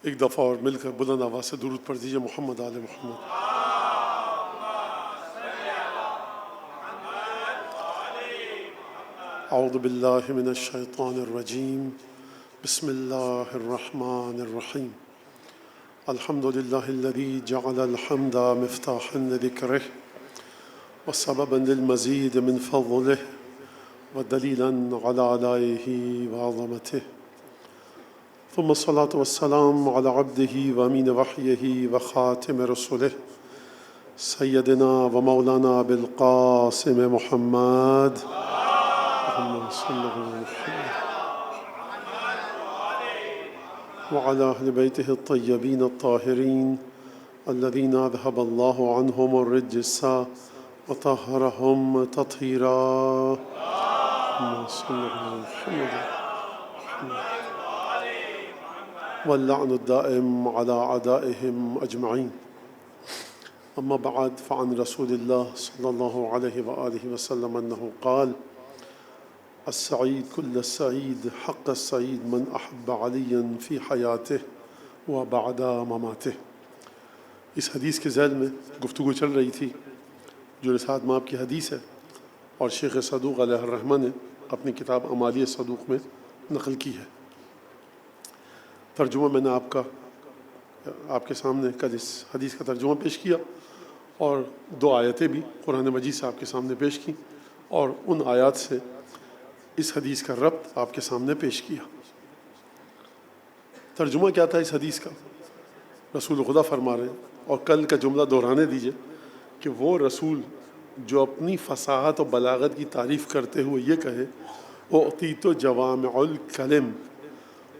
ایک دفعہ اور مل کر بلند آواز سے درود پڑھ دیجیے محمد آل محمد۔ اعوذ باللہ من الشیطان الرجیم، بسم اللہ الرحمن الرحیم۔ الحمد للہ الذی جعل الحمد مفتاحا لذکرہ وسببا للمزید من فضلہ ودلیلا علی آلائہ وعظمتہ، ثم الصلاة والسلام على عبده وامین وحیہ وخاتم رسلہ سیدنا ومولانا بالقاسم محمد اللهم صل على محمد وعلى أهل بيته الطيبين الطاهرين الذين أذهب الله عنهم الرجس وطهرهم تطهيرا اللهم صل على محمد واللعن الدائم على أعدائهم أجمعين. أما بعد، فعن رسول الله صلى الله عليه وآله وسلم أنه قال: السعيد كل السعيد حق السعيد من أحب عليا في حياته وبعد مماته. اس حدیث کے ذیل میں گفتگو چل رہی تھی جو رسالت مآب کی حدیث ہے اور شیخ صدوق علیہ الرحمہ نے اپنی کتاب اعمالی صدوق میں نقل کی ہے۔ ترجمہ میں نے آپ کے سامنے کل اس حدیث کا ترجمہ پیش کیا اور 2 آیتیں بھی قرآن مجید سے آپ کے سامنے پیش کی اور ان آیات سے اس حدیث کا ربط آپ کے سامنے پیش کیا۔ ترجمہ کیا تھا اس حدیث کا؟ رسول خدا فرما رہے ہیں، اور کل کا جملہ دہرانے دیجئے کہ وہ رسول جو اپنی فصاحت و بلاغت کی تعریف کرتے ہوئے یہ کہے اعطیت جوامع الکلم،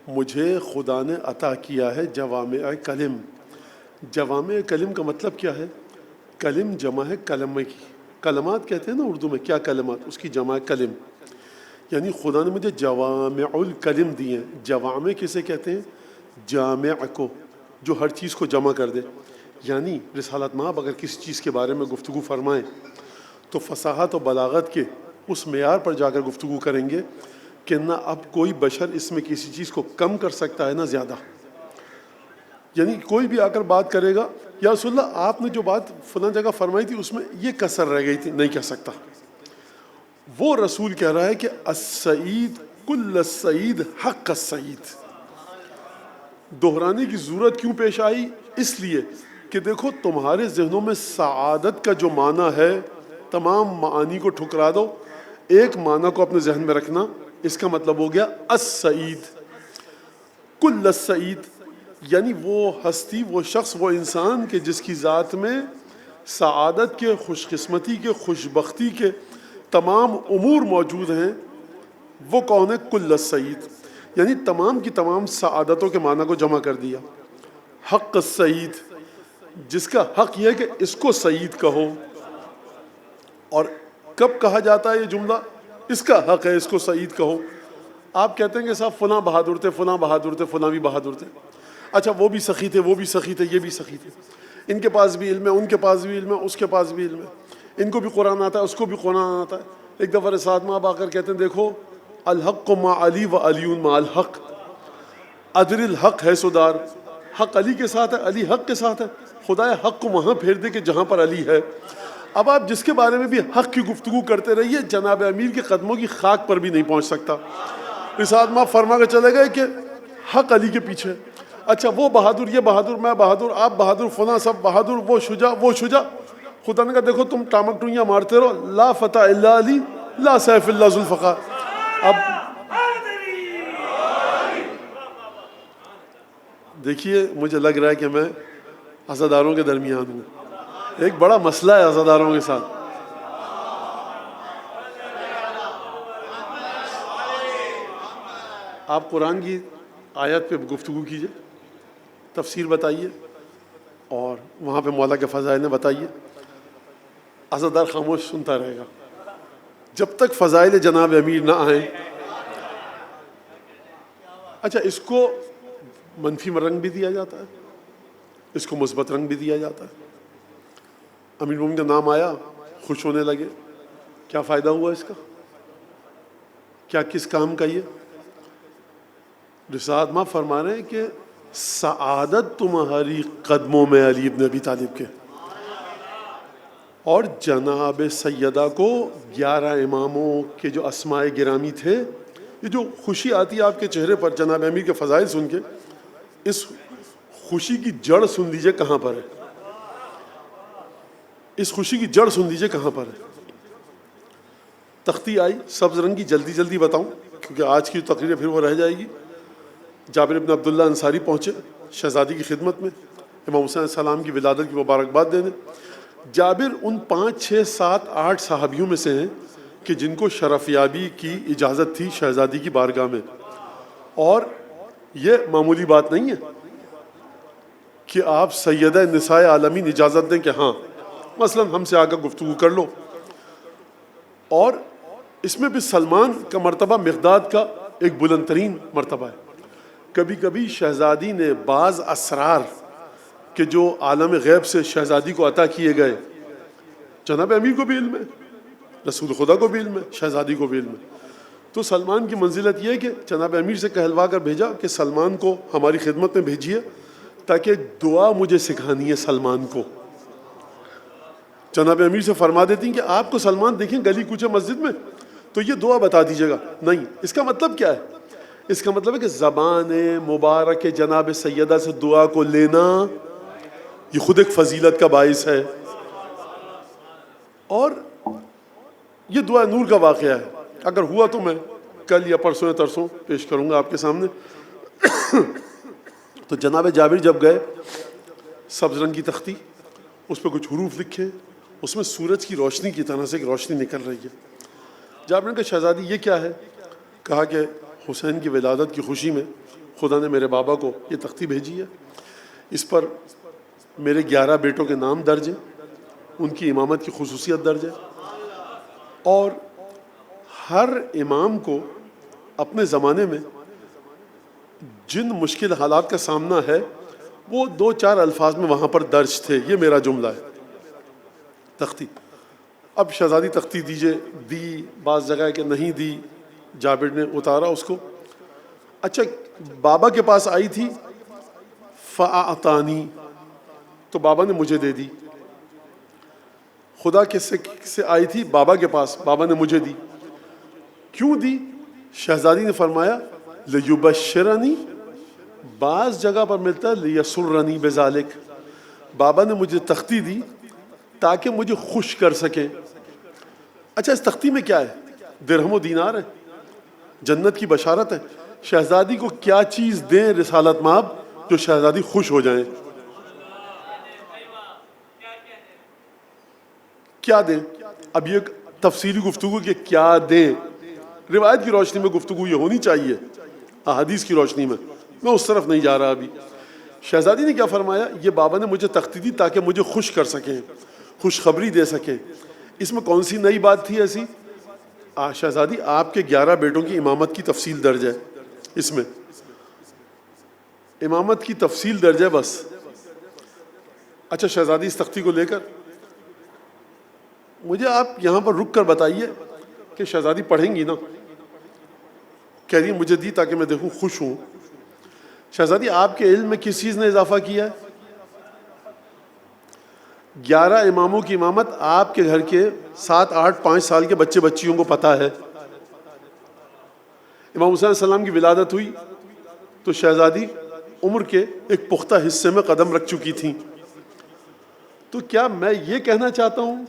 مجھے خدا نے عطا کیا ہے جوامع کلم۔ جوامع کلم کا مطلب کیا ہے؟ کلم جمع ہے کلمہ کی، کلمات کہتے ہیں نا اردو میں، کیا کلمات، اس کی جمع ہے کلم، یعنی خدا نے مجھے جوامع الکلم دیے ہیں۔ جوامع کسے کہتے ہیں؟ جامع کو، جو ہر چیز کو جمع کر دے۔ یعنی رسالت مآب اگر کسی چیز کے بارے میں گفتگو فرمائیں تو فصاحت و بلاغت کے اس معیار پر جا کر گفتگو کریں گے کہ نہ اب کوئی بشر اس میں کسی چیز کو کم کر سکتا ہے نہ زیادہ۔ یعنی کوئی بھی آ کر بات کرے گا یا رسول اللہ آپ نے جو بات فلاں جگہ فرمائی تھی اس میں یہ کسر رہ گئی تھی، نہیں کہہ سکتا۔ وہ رسول کہہ رہا ہے کہ السعید کل السعید حق السعید۔ دہرانے کی ضرورت کیوں پیش آئی؟ اس لیے کہ دیکھو تمہارے ذہنوں میں سعادت کا جو معنی ہے تمام معانی کو ٹھکرا دو، ایک معنی کو اپنے ذہن میں رکھنا، اس کا مطلب ہو گیا السعید کل السعید، یعنی وہ ہستی، وہ شخص، وہ انسان کہ جس کی ذات میں سعادت کے، خوش قسمتی کے، خوش بختی کے تمام امور موجود ہیں، وہ کون ہے؟ کل السعید، یعنی تمام کی تمام سعادتوں کے معنی کو جمع کر دیا۔ حق السعید، جس کا حق یہ ہے کہ اس کو سعید کہو، اور کب کہا جاتا ہے یہ جملہ؟ اس کا حق ہے اس کو سعید کہو۔ آپ کہتے ہیں کہ صاحب فلاں بہادر تھے، فلاں بہادر تھے، فلاں بھی بہادر تھے، اچھا وہ بھی سخی تھے، وہ بھی سخی تھے، یہ بھی سخی تھے، ان کے پاس بھی علم ہے، ان کے پاس بھی علم ہے، اس کے پاس بھی علم ہے، ان کو بھی قرآن آتا ہے، اس کو بھی قرآن آتا ہے۔ ایک دفعہ رسالت مآب آ کر کہتے ہیں دیکھو الحق مع علی و علی مع الحق، ادر الحق ہے سدار، حق علی کے ساتھ ہے، علی حق کے ساتھ ہے، خدائے حق کو وہاں پھیر دے کہ جہاں پر علی ہے۔ اب آپ جس کے بارے میں بھی حق کی گفتگو کرتے رہیے جناب امیر کے قدموں کی خاک پر بھی نہیں پہنچ سکتا۔ رسالت مآب فرما کے چلے گئے کہ حق علی کے پیچھے، اچھا وہ بہادر، یہ بہادر، میں بہادر، آپ بہادر، فلاں سب بہادر، وہ شجاع، وہ شجاع۔ خدا نے کہا دیکھو تم ٹامک ٹوئیاں مارتے رہو، لا فتح الا علی لا سیف الا ذوالفقار۔ اب دیکھیے مجھے لگ رہا ہے کہ میں عزاداروں کے درمیان ہوں، ایک بڑا مسئلہ ہے عزاداروں کے ساتھ۔ آپ قرآن کی آیت پہ گفتگو کیجئے، تفسیر بتائیے اور وہاں پہ مولا کے فضائل بتائیے، عزادار خاموش سنتا رہے گا جب تک فضائل جناب امیر نہ آئیں۔ اچھا اس کو منفی رنگ بھی دیا جاتا ہے، اس کو مثبت رنگ بھی دیا جاتا ہے۔ امیر المومنین کا نام آیا، خوش ہونے لگے، کیا فائدہ ہوا اس کا؟ کیا کس کام کا یہ؟ رسالت مآب فرما رہے ہیں کہ سعادت تمہاری قدموں میں علی ابن ابی طالب کے. اور جناب سیدہ کو 11 اماموں کے جو اسماء گرامی تھے، یہ جو خوشی آتی ہے آپ کے چہرے پر جناب امیر کے فضائل سن کے، اس خوشی کی جڑ سن لیجئے کہاں پر ہے. اس خوشی کی جڑ سن لیجئے کہاں پر ہے. تختی آئی سبز رنگ کی، جلدی جلدی بتاؤں کیونکہ آج کی تقریر پھر وہ رہ جائے گی. جابر بن عبداللہ انصاری پہنچے شہزادی کی خدمت میں، امام حسین علیہ السلام کی ولادت کی مبارکباد دینے. جابر ان 5 6 7 8 صحابیوں میں سے ہیں کہ جن کو شرفیابی کی اجازت تھی شہزادی کی بارگاہ میں. اور یہ معمولی بات نہیں ہے کہ آپ سیدہ نساء عالمین اجازت دیں کہ ہاں مثلا ہم سے آ کر گفتگو کر لو. اور اس میں بھی سلمان کا مرتبہ مقداد کا ایک بلند ترین مرتبہ ہے. کبھی کبھی شہزادی نے بعض اسرار کہ جو عالم غیب سے شہزادی کو عطا کیے گئے، جناب امیر کو بھی علم ہے، رسول خدا کو بھی علم ہے، شہزادی کو بھی علم ہے. تو سلمان کی منزلت یہ ہے کہ جناب امیر سے کہلوا کر بھیجا کہ سلمان کو ہماری خدمت میں بھیجیے تاکہ دعا مجھے سکھانی ہے سلمان کو. جناب امیر سے فرما دیتی ہیں کہ آپ کو سلمان دیکھیں گلی کوچے مسجد میں تو یہ دعا بتا دیجیے گا. نہیں، اس کا مطلب کیا ہے؟ اس کا مطلب ہے کہ زبان مبارک جناب سیدہ سے دعا کو لینا یہ خود ایک فضیلت کا باعث ہے. اور یہ دعا نور کا واقعہ ہے. اگر ہوا تو میں کل یا پرسوں یا ترسوں پیش کروں گا آپ کے سامنے. تو جناب جابر جب گئے، سبز رنگ کی تختی، اس پہ کچھ حروف لکھے، اس میں سورج کی روشنی کی طرح سے ایک روشنی نکل رہی ہے. جابر نے کہا شہزادی یہ کیا ہے؟ کہا کہ حسین کی ولادت کی خوشی میں خدا نے میرے بابا کو یہ تختی بھیجی ہے، اس پر میرے 11 بیٹوں کے نام درج ہیں، ان کی امامت کی خصوصیت درج ہے، اور ہر امام کو اپنے زمانے میں جن مشکل حالات کا سامنا ہے وہ 2 4 الفاظ میں وہاں پر درج تھے. یہ میرا جملہ ہے. تختی اب شہزادی تختی دیجئے، دی، بعض جگہ کہ نہیں دی. جابر نے اتارا اس کو. اچھا بابا کے پاس آئی تھی، فَأَعْطَانِي، تو بابا نے مجھے دے دی. خدا کس سے آئی تھی؟ بابا کے پاس، بابا نے مجھے دی. کیوں دی؟ شہزادی نے فرمایا لِيُبَشِّرَنِي، بعض جگہ پر ملتا ہے لِيَسُرَّنِي بِذَلِكَ، بابا نے مجھے تختی دی تاکہ مجھے خوش کر سکے. اچھا اس تختی میں کیا ہے؟ درہم و دینار ہے، جنت کی بشارت ہے. شہزادی کو کیا چیز دیں رسالت مآب جو شہزادی خوش ہو جائیں؟ کیا دیں؟ اب یہ تفصیلی گفتگو کہ کیا دیں، روایت کی روشنی میں گفتگو یہ ہونی چاہیے، احادیث کی روشنی میں. میں اس طرف نہیں جا رہا ابھی. شہزادی نے کیا فرمایا؟ یہ بابا نے مجھے تختی دی تاکہ مجھے خوش کر سکیں، خوشخبری دے سکیں. اس میں کون سی نئی بات تھی ایسی؟ شہزادی آپ کے 11 بیٹوں کی امامت کی تفصیل درج ہے. اس میں امامت کی تفصیل درج ہے بس. اچھا شہزادی اس تختی کو لے کر مجھے آپ یہاں پر رک کر بتائیے کہ شہزادی پڑھیں گی نا؟ کہہ رہی مجھے دی تاکہ میں دیکھوں خوش ہوں. شہزادی آپ کے علم میں کس چیز نے اضافہ کیا ہے؟ 11 اماموں کی امامت آپ کے گھر کے 7 8 5 سال کے بچے بچیوں کو پتہ ہے. امام حسین علیہ السلام کی ولادت ہوئی تو شہزادی عمر کے ایک پختہ حصے میں قدم رکھ چکی تھیں. تو کیا میں یہ کہنا چاہتا ہوں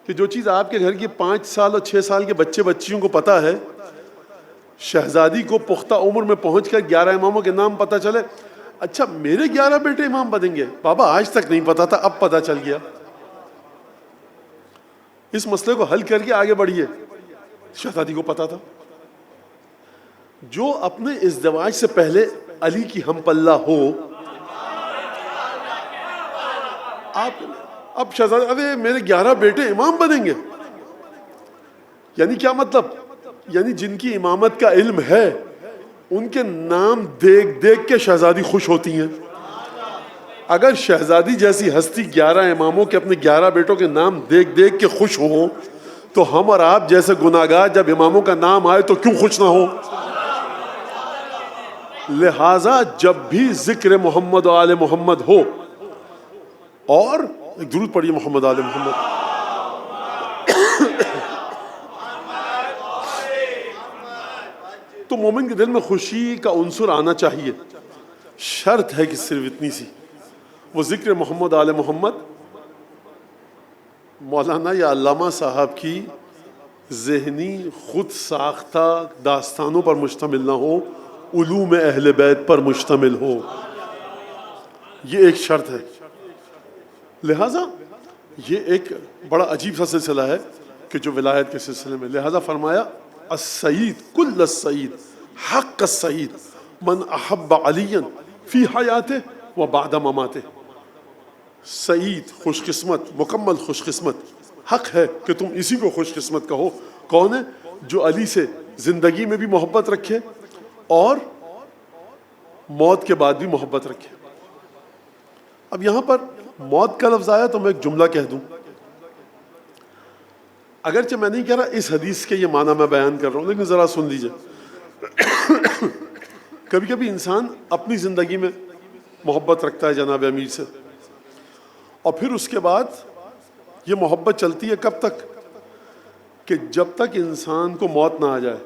کہ جو چیز آپ کے گھر کی 5 سال اور 6 سال کے بچے بچیوں کو پتہ ہے، شہزادی کو پختہ عمر میں پہنچ کر 11 اماموں کے نام پتہ چلے؟ اچھا میرے 11 بیٹے امام بنیں گے؟ بابا آج تک نہیں پتا تھا، اب پتہ چل گیا. اس مسئلے کو حل کر کے آگے بڑھیے. شہزادی کو پتا تھا. جو اپنے ازدواج سے پہلے علی کی ہم پلہ ہو، آپ اب شہزادی ارے میرے 11 بیٹے امام بنیں گے، یعنی کیا مطلب؟ یعنی جن کی امامت کا علم ہے ان کے نام دیکھ دیکھ کے شہزادی خوش ہوتی ہیں. اگر شہزادی جیسی ہستی 11 اماموں کے اپنے 11 بیٹوں کے نام دیکھ دیکھ کے خوش ہوں تو ہم اور آپ جیسے گناہگار جب اماموں کا نام آئے تو کیوں خوش نہ ہو؟ لہذا جب بھی ذکر محمد و آل محمد ہو، اور ایک درود پڑھیے محمد آل محمد، تو مومن کے دل میں خوشی کا عنصر آنا چاہیے. شرط ہے کہ صرف اتنی سی، وہ ذکر محمد آل محمد مولانا یا علامہ صاحب کی ذہنی خود ساختہ داستانوں پر مشتمل نہ ہو، علوم اہل بیت پر مشتمل ہو. یہ ایک شرط ہے. لہٰذا یہ ایک بڑا عجیب سا سلسلہ ہے کہ جو ولایت کے سلسلے میں، لہٰذا فرمایا السعید کل السعید حق السعید من احب علی فی حیاتہ و بعد مماتہ. سعید خوش قسمت، مکمل خوش قسمت، حق ہے کہ تم اسی کو خوش قسمت کہو. کون ہے؟ جو علی سے زندگی میں بھی محبت رکھے اور موت کے بعد بھی محبت رکھے. اب یہاں پر موت کا لفظ آیا تو میں ایک جملہ کہہ دوں، اگرچہ میں نہیں کہہ رہا اس حدیث کے یہ معنی میں بیان کر رہا ہوں، لیکن ذرا سن لیجئے. کبھی کبھی انسان اپنی زندگی میں محبت رکھتا ہے جناب امیر سے، اور پھر اس کے بعد یہ محبت چلتی ہے کب تک؟ کہ جب تک انسان کو موت نہ آ جائے.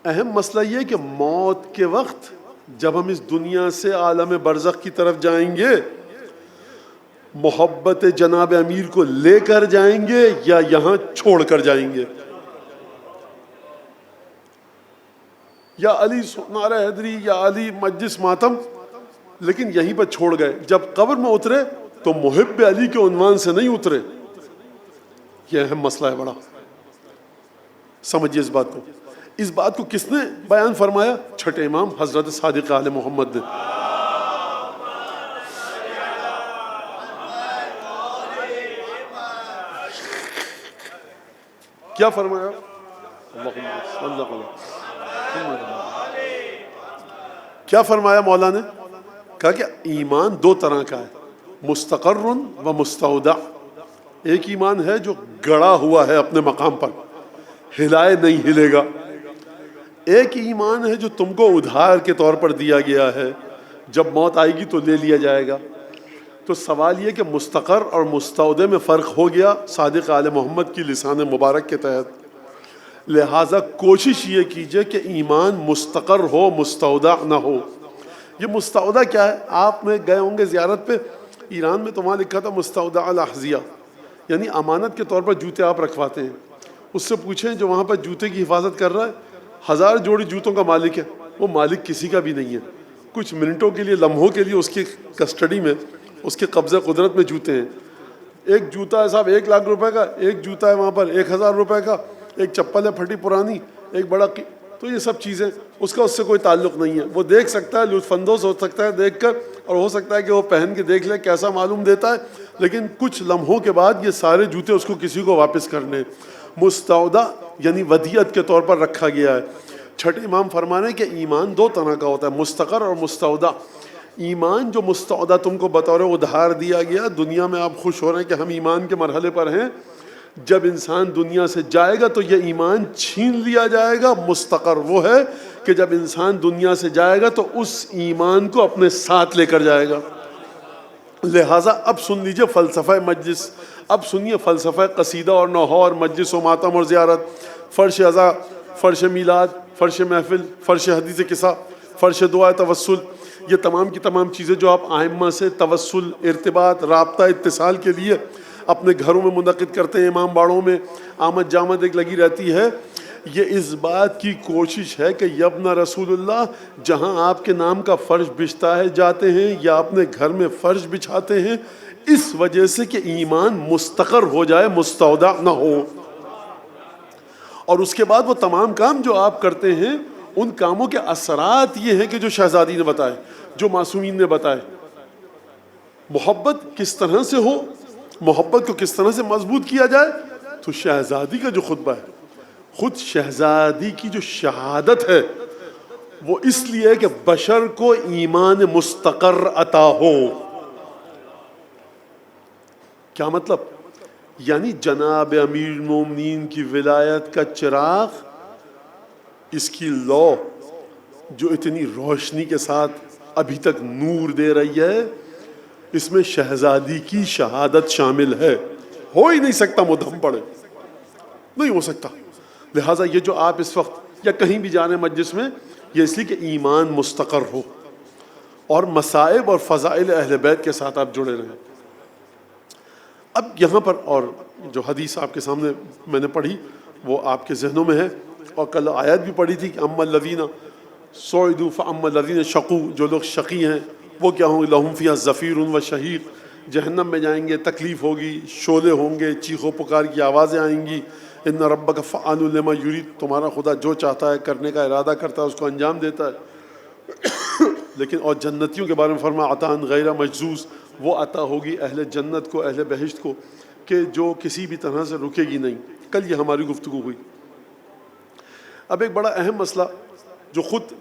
اہم مسئلہ یہ کہ موت کے وقت جب ہم اس دنیا سے عالم برزخ کی طرف جائیں گے، محبت جناب امیر کو لے کر جائیں گے یا یہاں چھوڑ کر جائیں گے؟ یا علی نعرہ حیدری یا علی مجلس ماتم، لیکن یہیں پر چھوڑ گئے. جب قبر میں اترے تو محب علی کے عنوان سے نہیں اترے. یہ اہم مسئلہ ہے بڑا، سمجھیے اس بات کو. اس بات کو کس نے بیان فرمایا؟ چھٹے امام حضرت صادق آل محمد نے. کیا فرمایا؟ کیا فرمایا مولا نے؟ کہا کہ ایمان دو طرح کا ہے، مستقر و مستودع. ایک ایمان ہے جو گڑا ہوا ہے اپنے مقام پر، ہلائے نہیں ہلے گا. ایک ایمان ہے جو تم کو ادھار کے طور پر دیا گیا ہے، جب موت آئے گی تو لے لیا جائے گا. تو سوال یہ کہ مستقر اور مستودع میں فرق ہو گیا صادق آل محمد کی لسان مبارک کے تحت. لہٰذا کوشش یہ کیجئے کہ ایمان مستقر ہو، مستودع نہ ہو. یہ مستودع کیا ہے؟ آپ میں گئے ہوں گے زیارت پہ، ایران میں تو وہاں لکھا تھا مستودع الاحذیہ، یعنی امانت کے طور پر جوتے آپ رکھواتے ہیں. اس سے پوچھیں جو وہاں پر جوتے کی حفاظت کر رہا ہے، 1000 جوڑی جوتوں کا مالک ہے، وہ مالک کسی کا بھی نہیں ہے. کچھ منٹوں کے لیے، لمحوں کے لیے اس کی کسٹڈی میں، اس کے قبضہ قدرت میں جوتے ہیں. ایک جوتا ہے صاحب 1 لاکھ روپے کا، ایک جوتا ہے وہاں پر 1000 روپے کا، ایک چپل ہے پھٹی پرانی، ایک بڑا تو یہ سب چیزیں اس کا اس سے کوئی تعلق نہیں ہے. وہ دیکھ سکتا ہے، لطف اندوز ہو سکتا ہے دیکھ کر، اور ہو سکتا ہے کہ وہ پہن کے دیکھ لے کیسا معلوم دیتا ہے، لیکن کچھ لمحوں کے بعد یہ سارے جوتے اس کو کسی کو واپس کرنے. مستودع یعنی ودیعت کے طور پر رکھا گیا ہے. چھٹے امام فرمانے کہ ایمان دو طرح کا ہوتا ہے، مستقر اور مستودع. ایمان جو مستودع تم کو بطور ادھار دیا گیا، دنیا میں آپ خوش ہو رہے ہیں کہ ہم ایمان کے مرحلے پر ہیں، جب انسان دنیا سے جائے گا تو یہ ایمان چھین لیا جائے گا. مستقر وہ ہے کہ جب انسان دنیا سے جائے گا تو اس ایمان کو اپنے ساتھ لے کر جائے گا. لہٰذا اب سن لیجئے فلسفہ مجلس، اب سنیے فلسفہ قصیدہ اور نوحہ اور مجلس و ماتم اور زیارت، فرش عزا، فرش میلاد، فرش محفل، فرش حدیث قصہ، فرش دعا توسل. یہ تمام کی تمام چیزیں جو آپ ائمہ سے توسل، ارتباط، رابطہ، اتصال کے لیے اپنے گھروں میں منعقد کرتے ہیں، امام باڑوں میں آمد جامد ایک لگی رہتی ہے، یہ اس بات کی کوشش ہے کہ یبن رسول اللہ جہاں آپ کے نام کا فرش بچھتا ہے جاتے ہیں یا اپنے گھر میں فرش بچھاتے ہیں، اس وجہ سے کہ ایمان مستقر ہو جائے، مستودع نہ ہو. اور اس کے بعد وہ تمام کام جو آپ کرتے ہیں، ان کاموں کے اثرات یہ ہیں کہ جو شہزادی نے بتائے، جو معصومین نے بتائے. محبت کس طرح سے ہو، محبت کو کس طرح سے مضبوط کیا جائے، تو شہزادی کا جو خطبہ ہے، خود شہزادی کی جو شہادت ہے، وہ اس لیے کہ بشر کو ایمان مستقر عطا ہو. کیا مطلب؟ یعنی جناب امیر المومنین کی ولایت کا چراغ، اس کی لو جو اتنی روشنی کے ساتھ ابھی تک نور دے رہی ہے، اس میں شہزادی کی شہادت شامل ہے. ہو ہی نہیں سکتا مدھم پڑے، نہیں ہو سکتا. لہٰذا یہ جو آپ اس وقت یا کہیں بھی جانے مجلس میں، یہ اس لیے کہ ایمان مستقر ہو اور مصائب اور فضائل اہل بیت کے ساتھ آپ جڑے رہیں. اب یہاں پر اور جو حدیث آپ کے سامنے میں نے پڑھی وہ آپ کے ذہنوں میں ہے، اور کل آیت بھی پڑھی تھی کہ اما الذین سعدوا فاما الذین شقوا، جو لوگ شقی ہیں وہ کیا ہوں گے، لہم فیہا زفیر و شہیق، جہنم میں جائیں گے، تکلیف ہوگی، شعلے ہوں گے، چیخ و پکار کی آوازیں آئیں گی. ان ربک فعال لما یرید، تمہارا خدا جو چاہتا ہے کرنے کا ارادہ کرتا ہے اس کو انجام دیتا ہے. لیکن اور جنتیوں کے بارے میں فرمایا عطاء غیر مجزوز، وہ عطا ہوگی اہل جنت کو، اہل بہشت کو، کہ جو کسی بھی طرح سے رکے گی نہیں. کل یہ ہماری گفتگو ہوئی. اب ایک بڑا اہم مسئلہ جو خود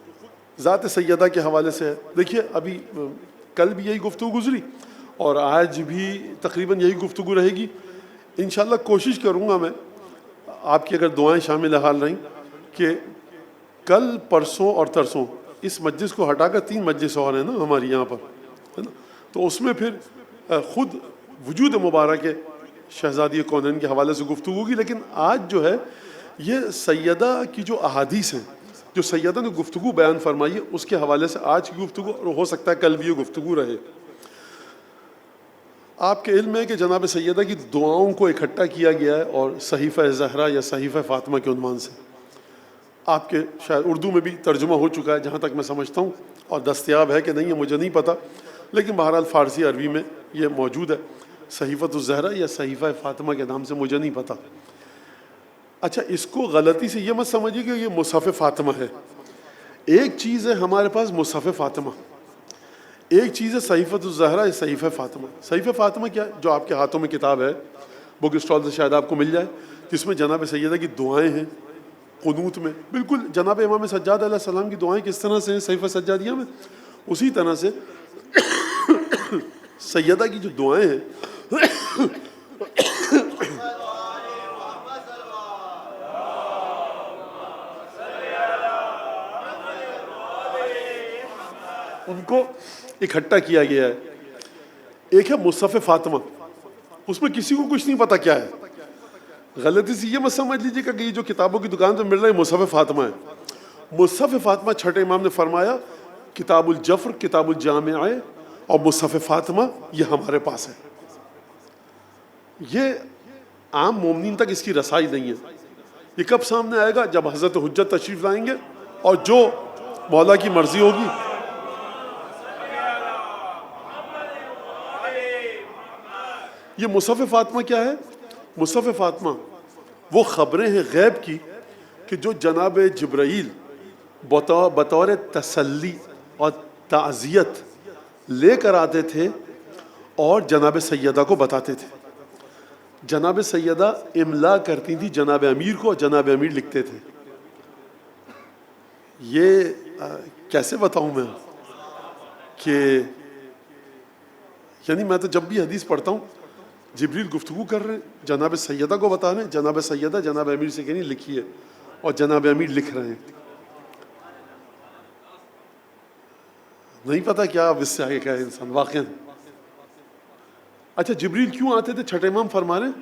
ذات سیدہ کے حوالے سے ہے. دیکھیے ابھی کل بھی یہی گفتگو گزری اور آج بھی تقریباً یہی گفتگو رہے گی. انشاءاللہ کوشش کروں گا میں، آپ کی اگر دعائیں شامل حال رہیں، کہ کل پرسوں اور ترسوں اس مجلس کو ہٹا کر 3 مجلس اور ہیں نا ہماری یہاں پر، ہے نا، تو اس میں پھر خود وجود مبارک شہزادی کونین کے حوالے سے گفتگو ہوگی. لیکن آج جو ہے یہ سیدہ کی جو احادیث ہیں، جو سیدہ نے گفتگو بیان فرمائی ہے، اس کے حوالے سے آج کی گفتگو، اور ہو سکتا ہے کل بھی یہ گفتگو رہے. آپ کے علم ہے کہ جناب سیدہ کی دعاؤں کو اکٹھا کیا گیا ہے اور صحیفہ زہرا یا صحیفہ فاطمہ کے عنوان سے. آپ کے شاید اردو میں بھی ترجمہ ہو چکا ہے جہاں تک میں سمجھتا ہوں، اور دستیاب ہے کہ نہیں ہے مجھے نہیں پتہ، لیکن بہرحال فارسی عربی میں یہ موجود ہے. صحیفۃ الزہرا یا صحیفہ فاطمہ کے نام سے، مجھے نہیں پتہ. اچھا، اس کو غلطی سے یہ مت سمجھیے کہ یہ مصحف فاطمہ ہے. ایک چیز ہے ہمارے پاس مصحف فاطمہ، ایک چیز ہے صحیفۃ الزہرا یا صحیفہ فاطمہ. صحیفہ فاطمہ کیا ہے؟ جو آپ کے ہاتھوں میں کتاب ہے، بک اسٹال سے شاید آپ کو مل جائے، جس میں جناب سیدہ کی دعائیں ہیں قنوت میں. بالکل جناب امام سجاد علیہ السلام کی دعائیں کس طرح سے ہیں صحیفہ سجادیہ میں، اسی طرح سے سیدہ کی جو دعائیں ہیں ان کو اکٹھا کیا گیا ہے. ایک ہے مصحف فاطمہ، اس میں کسی کو کچھ نہیں پتا کیا ہے. غلطی سے یہ مت سمجھ لیجیے کہ یہ جو کتابوں کی دکان پہ مل رہا ہے مصحف فاطمہ ہے. مصحف فاطمہ چھٹے امام نے فرمایا کتاب الجفر، کتاب الجامع اور مصحف فاطمہ یہ ہمارے پاس ہے. یہ عام مومنین تک اس کی رسائی نہیں ہے. یہ کب سامنے آئے گا؟ جب حضرت حجت تشریف لائیں گے اور جو مولا کی مرضی ہوگی. یہ مصحف فاطمہ کیا ہے؟ مصحف فاطمہ وہ خبریں ہیں غیب کی کہ جو جناب جبرائیل بطور تسلی اور تعزیت لے کر آتے تھے اور جناب سیدہ کو بتاتے تھے. جناب سیدہ املا کرتی تھی جناب امیر کو، اور جناب امیر لکھتے تھے. یہ کیسے بتاؤں میں کہ یعنی میں تو جب بھی حدیث پڑھتا ہوں جبریل گفتگو کر رہے ہیں، جناب سیدہ کو بتا رہے ہیں، جناب سیدہ جناب امیر سے کہنی لکھیے، اور جناب امیر لکھ رہے ہیں. نہیں پتا کیا اب اس سے آگے کیا ہے انسان واقعا. اچھا، جبریل کیوں آتے تھے؟ چھٹے امام فرما رہے ہیں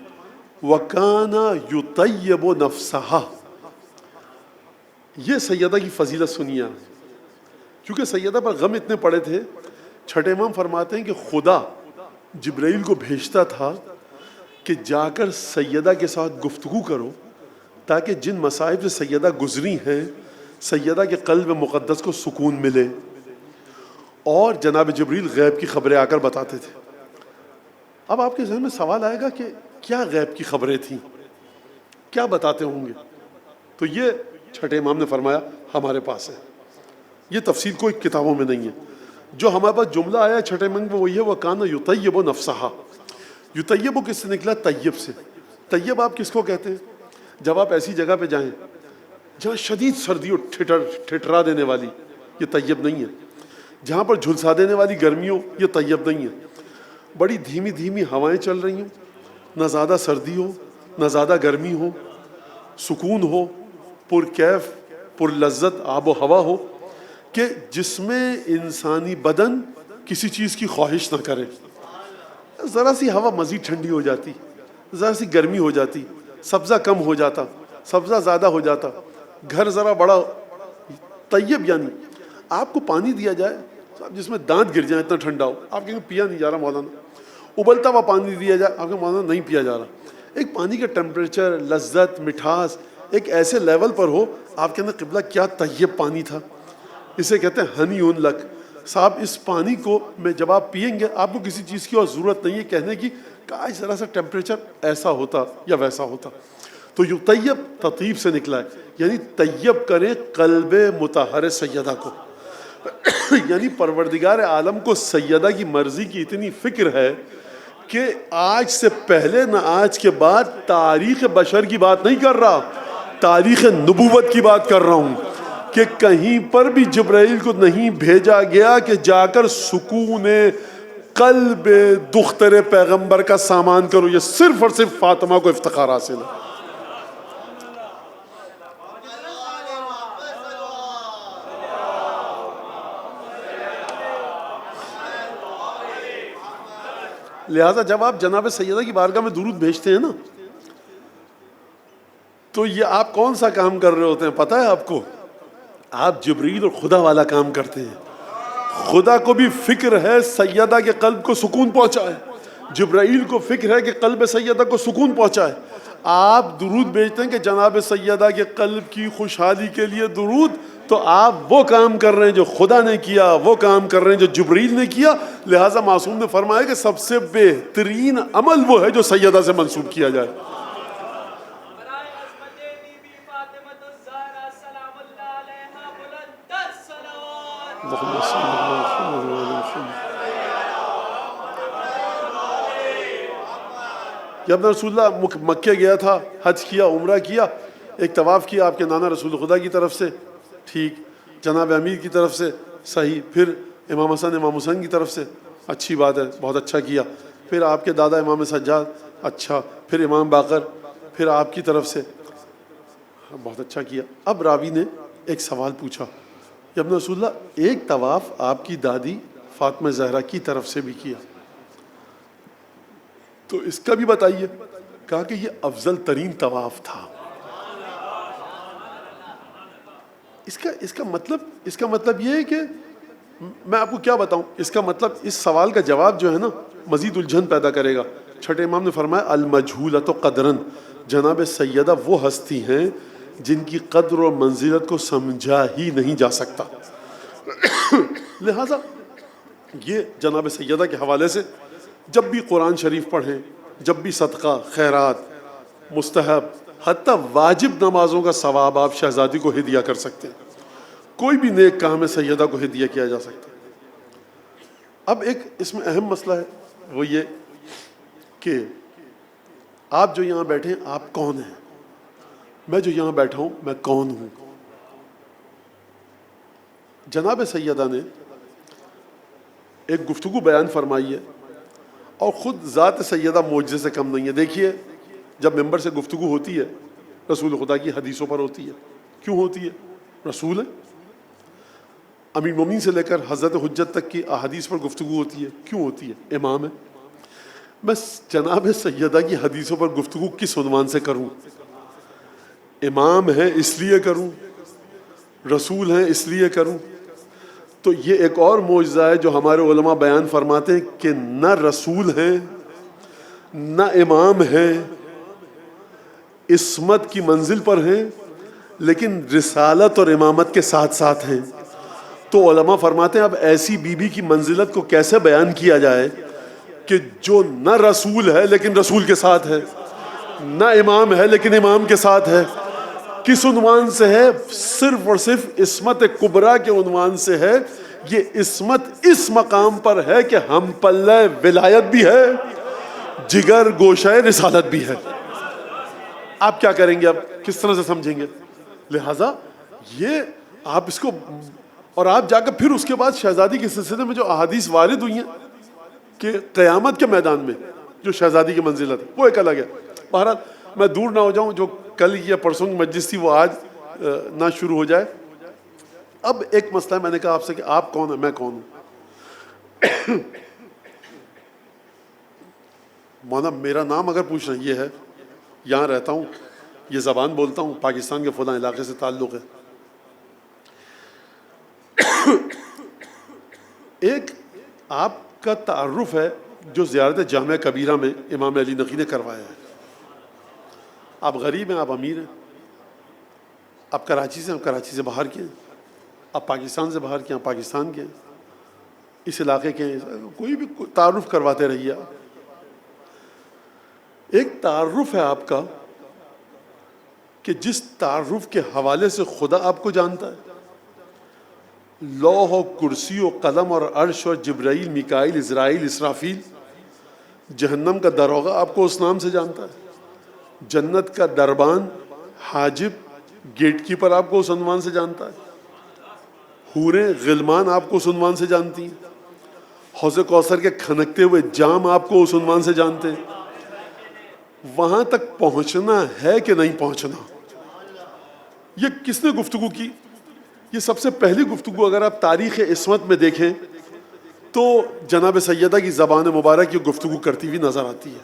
وَكَانَ يُطَيِّبُ نَفْسَهَا. یہ سیدہ کی فضیلت سنیے. کیونکہ سیدہ پر غم اتنے پڑے تھے، چھٹے امام فرماتے ہیں کہ خدا جبرائیل کو بھیجتا تھا کہ جا کر سیدہ کے ساتھ گفتگو کرو، تاکہ جن مصائب سے سیدہ گزری ہیں سیدہ کے قلب مقدس کو سکون ملے. اور جناب جبریل غیب کی خبریں آ کر بتاتے تھے. اب آپ کے ذہن میں سوال آئے گا کہ کیا غیب کی خبریں تھیں، کیا بتاتے ہوں گے؟ تو یہ چھٹے امام نے فرمایا ہمارے پاس ہے. یہ تفصیل کوئی کتابوں میں نہیں ہے. جو ہمارے پاس جملہ آیا چھٹے امام میں وہی ہے وَكَانَ يُطَيِّبُ نَفْسَهَا. یطیب کس سے نکلا؟ طیب سے. طیب آپ کس کو کہتے ہیں؟ جب آپ ایسی جگہ پہ جائیں جہاں شدید سردی اور ٹھٹرا دینے والی، یہ طیب نہیں ہے. جہاں پر جھلسا دینے والی گرمی ہو، یہ طیب نہیں ہے. بڑی دھیمی دھیمی ہوائیں چل رہی ہوں، نہ زیادہ سردی ہو نہ زیادہ گرمی ہو، سکون ہو، پر کیف پر لذت آب و ہوا ہو، کہ جس میں انسانی بدن کسی چیز کی خواہش نہ کرے. ذرا سی ہوا مزید ٹھنڈی ہو جاتی, ذرا سی گرمی ہو جاتی, سبزہ کم ہو جاتا, سبزہ زیادہ ہو جاتا, گھر ذرا بڑا طیب, یعنی آپ کو پانی دیا جائے جس میں دانت گر جائیں اتنا ٹھنڈا ہو, آپ کہیں پیا نہیں جا رہا مولانا. ابلتا ہوا پانی دیا جائے, آپ کہیں مولانا نہیں پیا جا رہا. ایک پانی کا ٹیمپریچر, لذت, مٹھاس ایک ایسے لیول پر ہو, آپ کے اندر قبلہ کیا طیب پانی تھا, اسے کہتے ہیں ہنی اون لک. صاحب اس پانی کو میں جب آپ پئیں گے آپ کو کسی چیز کی اور ضرورت نہیں ہے کہنے کی کاش ذرا سا ٹیمپریچر ایسا ہوتا یا ویسا ہوتا. تو یہ طیب تطیب سے نکلا ہے, یعنی طیب کریں قلب مطہر سیدہ کو. یعنی پروردگار عالم کو سیدہ کی مرضی کی اتنی فکر ہے کہ آج سے پہلے نہ آج کے بعد تاریخ بشر کی بات نہیں کر رہا, تاریخ نبوت کی بات کر رہا ہوں, کہ کہیں پر بھی جبرائیل کو نہیں بھیجا گیا کہ جا کر سکون قلب دختر پیغمبر کا سامان کرو. یہ صرف اور صرف فاطمہ کو افتخار حاصل ہے. لہذا جب آپ جناب سیدہ کی بارگاہ میں درود بھیجتے ہیں نا, تو یہ آپ کون سا کام کر رہے ہوتے ہیں پتہ ہے آپ کو؟ آپ جبریل اور خدا والا کام کرتے ہیں. خدا کو بھی فکر ہے سیدہ کے قلب کو سکون پہنچائے, جبرائیل کو فکر ہے کہ قلب سیدہ کو سکون پہنچائے. آپ درود بھیجتے ہیں کہ جناب سیدہ کے قلب کی خوشحالی کے لیے درود, تو آپ وہ کام کر رہے ہیں جو خدا نے کیا, وہ کام کر رہے ہیں جو جبریل نے کیا. لہٰذا معصوم نے فرمایا کہ سب سے بہترین عمل وہ ہے جو سیدہ سے منسوب کیا جائے. جب رسول اللہ مکہ گیا تھا, حج کیا, عمرہ کیا, ایک طواف کیا آپ کے نانا رسول خدا کی طرف سے, ٹھیک, جناب امیر کی طرف سے, صحیح, پھر امام حسن امام حسین کی طرف سے, اچھی بات ہے, بہت اچھا کیا, پھر آپ کے دادا امام سجاد, اچھا, پھر امام باقر, پھر آپ کی طرف سے, بہت اچھا کیا. اب راوی نے ایک سوال پوچھا, ابن رسول اللہ ایک طواف آپ کی دادی فاطمہ زہرا کی طرف سے بھی کیا, تو اس کا بھی بتائیے. کہا کہ یہ افضل ترین طواف تھا. اس کا مطلب یہ ہے کہ میں آپ کو کیا بتاؤں, اس کا مطلب اس سوال کا جواب جو ہے نا مزید الجھن پیدا کرے گا. چھٹے امام نے فرمایا المجہولۃ قدرن, جناب سیدہ وہ ہستی ہیں جن کی قدر اور منزلت کو سمجھا ہی نہیں جا سکتا. لہذا یہ جناب سیدہ کے حوالے سے جب بھی قرآن شریف پڑھیں, جب بھی صدقہ, خیرات, مستحب, حتیٰ واجب نمازوں کا ثواب آپ شہزادی کو ہدیہ کر سکتے ہیں. کوئی بھی نیک کام ہے سیدہ کو ہدیہ کیا جا سکتا ہے. اب ایک اس میں اہم مسئلہ ہے, وہ یہ کہ آپ جو یہاں بیٹھے ہیں آپ کون ہیں, میں جو یہاں بیٹھا ہوں میں کون ہوں. جناب سیدہ نے ایک گفتگو بیان فرمائی ہے, اور خود ذات سیدہ معجزے سے کم نہیں ہے. دیکھیے جب ممبر سے گفتگو ہوتی ہے رسول خدا کی حدیثوں پر ہوتی ہے. کیوں ہوتی ہے؟ رسول ہے. امیر مومنین سے لے کر حضرت حجت تک کی احادیث پر گفتگو ہوتی ہے. کیوں ہوتی ہے؟ امام ہے. میں جناب سیدہ کی حدیثوں پر گفتگو کس عنوان سے کروں؟ امام ہے اس لیے کروں, رسول ہیں اس لیے کروں. تو یہ ایک اور معجزہ ہے جو ہمارے علماء بیان فرماتے ہیں کہ نہ رسول ہیں نہ امام ہیں, عصمت کی منزل پر ہیں لیکن رسالت اور امامت کے ساتھ ساتھ ہیں. تو علماء فرماتے ہیں اب ایسی بی بی کی منزلت کو کیسے بیان کیا جائے کہ جو نہ رسول ہے لیکن رسول کے ساتھ ہے, نہ امام ہے لیکن امام کے ساتھ ہے. کس عنوان سے ہے؟ صرف اور صرف عصمت کبریٰ کے عنوان سے ہے. یہ عصمت اس مقام پر ہے کہ ہم پلہ ولایت بھی ہے, جگر گوشہ رسالت بھی ہے. آپ کیا کریں گے, اب کس طرح سے سمجھیں گے؟ لہٰذا یہ آپ اس کو, اور آپ جا کر پھر اس کے بعد شہزادی کے سلسلے میں جو احادیث وارد ہوئی ہیں کہ قیامت کے میدان میں جو شہزادی کی منزلت ہے وہ ایک الگ ہے. بہرحال میں دور نہ ہو جاؤں, جو کل یا پرسوں کی مجلس تھی وہ آج نہ شروع ہو جائے. اب ایک مسئلہ ہے، میں نے کہا آپ سے کہ آپ کون ہیں، میں کون ہوں. مولانا میرا نام اگر پوچھ رہے ہیں، یہ ہے، یہاں رہتا ہوں، یہ زبان بولتا ہوں، پاکستان کے فلاں علاقے سے تعلق ہے. ایک آپ کا تعارف ہے جو زیارت جامعہ کبیرہ میں امام علی نقی نے کروایا ہے. آپ غریب ہیں، آپ امیر ہیں، آپ کراچی سے ہیں، آپ کراچی سے باہر کے ہیں، آپ پاکستان سے باہر کے ہیں، آپ پاکستان کے ہیں، اس علاقے کے ہیں، کوئی بھی تعارف کرواتے رہیے آپ. ایک تعارف ہے آپ کا کہ جس تعارف کے حوالے سے خدا آپ کو جانتا ہے. لوح و کرسی و قلم اور عرش اور جبرائیل، میکائیل، اسرائیل، اسرافیل، جہنم کا داروغہ آپ کو اس نام سے جانتا ہے. جنت کا دربان، حاجب، گیٹ کیپر آپ کو اس عنوان سے جانتا ہے. حوریں، غلمان آپ کو اس عنوان سے جانتی ہیں. حوض کوثر کے کھنکتے ہوئے جام آپ کو اس عنوان سے جانتے ہیں. وہاں تک پہنچنا ہے کہ نہیں پہنچنا، یہ کس نے گفتگو کی؟ یہ سب سے پہلی گفتگو اگر آپ تاریخ عصمت میں دیکھیں تو جناب سیدہ کی زبان مبارک یہ گفتگو کرتی ہوئی نظر آتی ہے.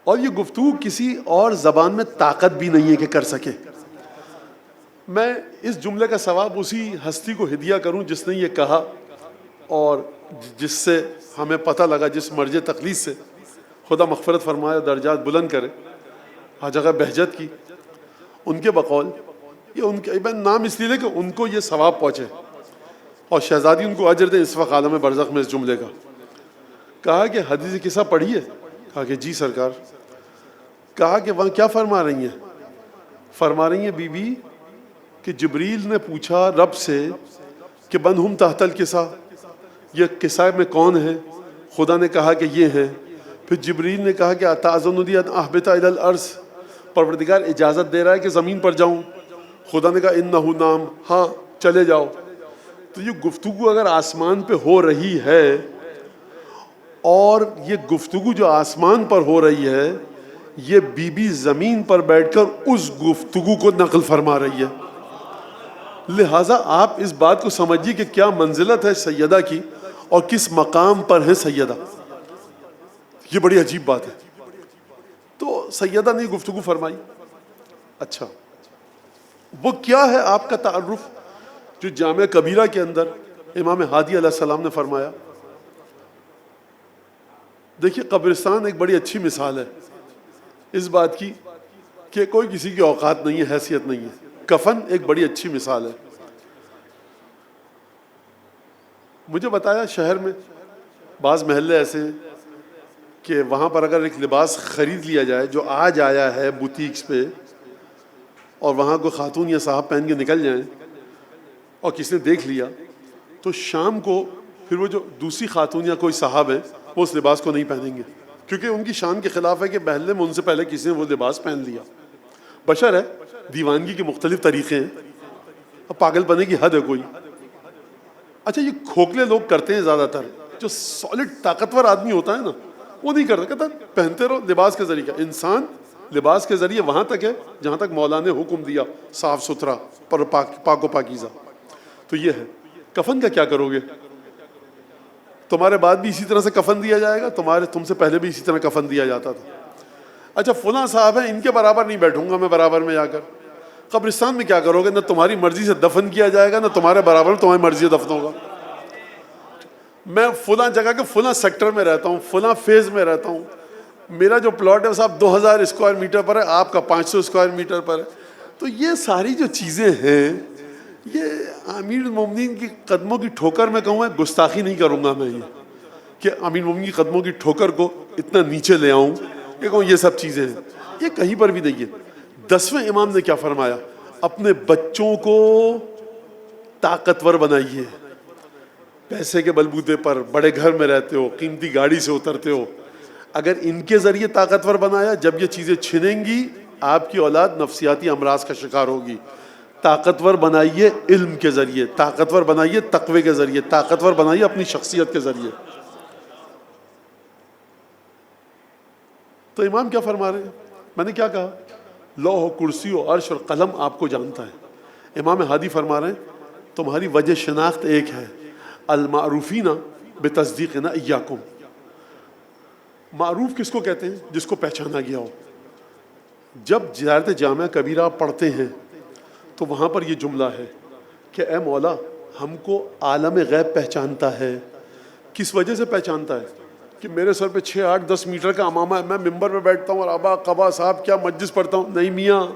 اور یہ گفتگو کسی اور زبان میں طاقت بھی نہیں ہے کہ کر سکے. میں اس جملے کا ثواب اسی ہستی کو ہدیہ کروں جس نے یہ کہا، اور جس سے ہمیں پتہ لگا، جس مرج تقلید سے، خدا مغفرت فرمائے، درجات بلند کرے، حاجی آقا بہجت کی، ان کے بقول یہ ان کے نام اس لیے کہ ان کو یہ ثواب پہنچے اور شہزادی ان کو اجر دیں اس وقت عالم برزخ میں. اس جملے کا کہا کہ حدیث قصہ پڑھی ہے؟ کہا کہ جی سرکار. کہا کہ وہاں کیا فرما رہی ہیں؟ فرما رہی ہیں بی بی کہ جبریل نے پوچھا رب سے کہ من ہم تحت القصہ، یہ قصہ میں کون ہے؟ خدا نے کہا کہ یہ ہیں. پھر جبریل نے کہا کہ اتأذن لی ان اہبط الی الارض، پروردگار اجازت دے رہا ہے کہ زمین پر جاؤں؟ خدا نے کہا انہ نام، ہاں چلے جاؤ. تو یہ گفتگو اگر آسمان پہ ہو رہی ہے، اور یہ گفتگو جو آسمان پر ہو رہی ہے، یہ بی بی زمین پر بیٹھ کر اس گفتگو کو نقل فرما رہی ہے. لہٰذا آپ اس بات کو سمجھیے کہ کیا منزلت ہے سیدہ کی اور کس مقام پر ہے سیدہ. یہ بڑی عجیب بات ہے. تو سیدہ نے گفتگو فرمائی. اچھا، وہ کیا ہے آپ کا تعارف جو جامعہ کبیرہ کے اندر امام ہادی علیہ السلام نے فرمایا؟ دیکھیے، قبرستان ایک بڑی اچھی مثال ہے اس بات کی کہ کوئی کسی کی اوقات نہیں ہے، حیثیت نہیں ہے. کفن ایک بڑی اچھی مثال ہے. مجھے بتایا شہر میں بعض محلے ایسے ہیں کہ وہاں پر اگر ایک لباس خرید لیا جائے جو آج آیا ہے بوتیکس پہ، اور وہاں کوئی خاتون یا صاحب پہن کے نکل جائیں اور کسی نے دیکھ لیا، تو شام کو پھر وہ جو دوسری خاتون یا کوئی صاحب ہیں وہ اس لباس کو نہیں پہنیں گے، کیونکہ ان کی شان کے خلاف ہے کہ محلے میں ان سے پہلے کسی نے وہ لباس پہن لیا. بشر ہے، دیوانگی کے مختلف طریقے ہیں، اب پاگل پنے کی حد ہے کوئی. اچھا، یہ کھوکھلے لوگ کرتے ہیں زیادہ تر. جو سالڈ طاقتور آدمی ہوتا ہے نا، وہ نہیں کرتا، کہتا پہنتے رہو لباس کے ذریعے. انسان لباس کے ذریعے وہاں تک ہے جہاں تک مولا نے حکم دیا، صاف ستھرا پر پاک و پاکیزہ. تو یہ ہے. کفن کا کیا کرو گے؟ تمہارے بعد بھی اسی طرح سے کفن دیا جائے گا، تم سے پہلے بھی اسی طرح کفن دیا جاتا تھا. اچھا، فلاں صاحب ہیں، ان کے برابر نہیں بیٹھوں گا میں برابر میں جا کر. قبرستان میں کیا کرو گے؟ نہ تمہاری مرضی سے دفن کیا جائے گا، نہ تمہارے برابر تمہاری مرضی سے دفن ہوگا. میں فلاں جگہ کے فلاں سیکٹر میں رہتا ہوں، فلاں فیز میں رہتا ہوں، میرا جو پلاٹ ہے صاحب 2000 اسکوائر میٹر پر ہے، آپ کا 500 اسکوائر میٹر پر ہے. تو یہ ساری جو چیزیں ہیں، یہ امیر المومنین کی قدموں کی ٹھوکر میں کہوں، میں گستاخی نہیں کروں گا میں یہ کہ امیر المومنین کی قدموں کی ٹھوکر کو اتنا نیچے لے آؤں کہ کہوں یہ سب چیزیں ہیں. یہ کہیں پر بھی نہیں ہے. 10ویں امام نے کیا فرمایا؟ اپنے بچوں کو طاقتور بنائیے. پیسے کے بلبوتے پر بڑے گھر میں رہتے ہو، قیمتی گاڑی سے اترتے ہو، اگر ان کے ذریعے طاقتور بنایا، جب یہ چیزیں چھنیں گی آپ کی اولاد نفسیاتی امراض کا شکار ہوگی. طاقتور بنائیے علم کے ذریعے، طاقتور بنائیے تقوی کے ذریعے، طاقتور بنائیے اپنی شخصیت کے ذریعے. تو امام کیا فرما رہے ہیں؟ میں نے کیا کہا؟ لوح و کرسی و عرش اور قلم آپ کو جانتا ہے. امام ہادی فرما رہے ہیں تمہاری وجہ شناخت ایک ہے، المعروفین بتصدیقنا ایاکم. معروف کس کو کہتے ہیں؟ جس کو پہچانا گیا ہو. جب زیارت جامعہ کبیرہ آپ پڑھتے ہیں تو وہاں پر یہ جملہ ہے کہ اے مولا ہم کو عالم غیب پہچانتا ہے. کس وجہ سے پہچانتا ہے؟ کہ میرے سر پہ 6 8 10 میٹر کا امامہ ہے، میں ممبر میں بیٹھتا ہوں اور ابا قبا صاحب کیا مجلس پڑھتا ہوں. نہیں میاں،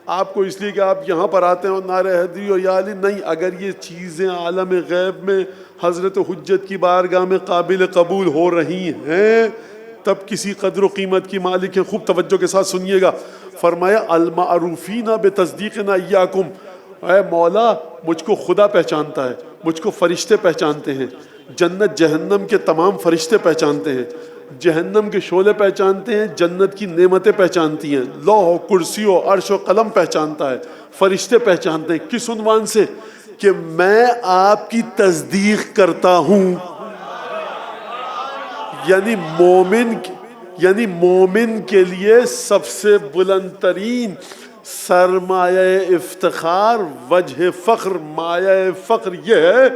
آپ کو اس لیے کہ آپ یہاں پر آتے ہیں اور نعرہ حیدری اور یا علی نہیں. اگر یہ چیزیں عالم غیب میں حضرت حجت کی بارگاہ میں قابل قبول ہو رہی ہیں تب کسی قدر و قیمت کی مالک ہیں. خوب توجہ کے ساتھ سنیے گا. فرمایا المعروفین بتصدیقنا ایاکم، اے مولا مجھ کو خدا پہچانتا ہے، مجھ کو فرشتے پہچانتے ہیں، جنت جہنم کے تمام فرشتے پہچانتے ہیں، جہنم کے شعلے پہچانتے ہیں، جنت کی نعمتیں پہچانتی ہیں، لوح و کرسی و عرش و قلم پہچانتا ہے، فرشتے پہچانتے ہیں. کس عنوان سے؟ کہ میں آپ کی تصدیق کرتا ہوں. یعنی مومن کے لیے سب سے بلند ترین سرمایہ افتخار، وجہ فخر، مایہ فخر یہ ہے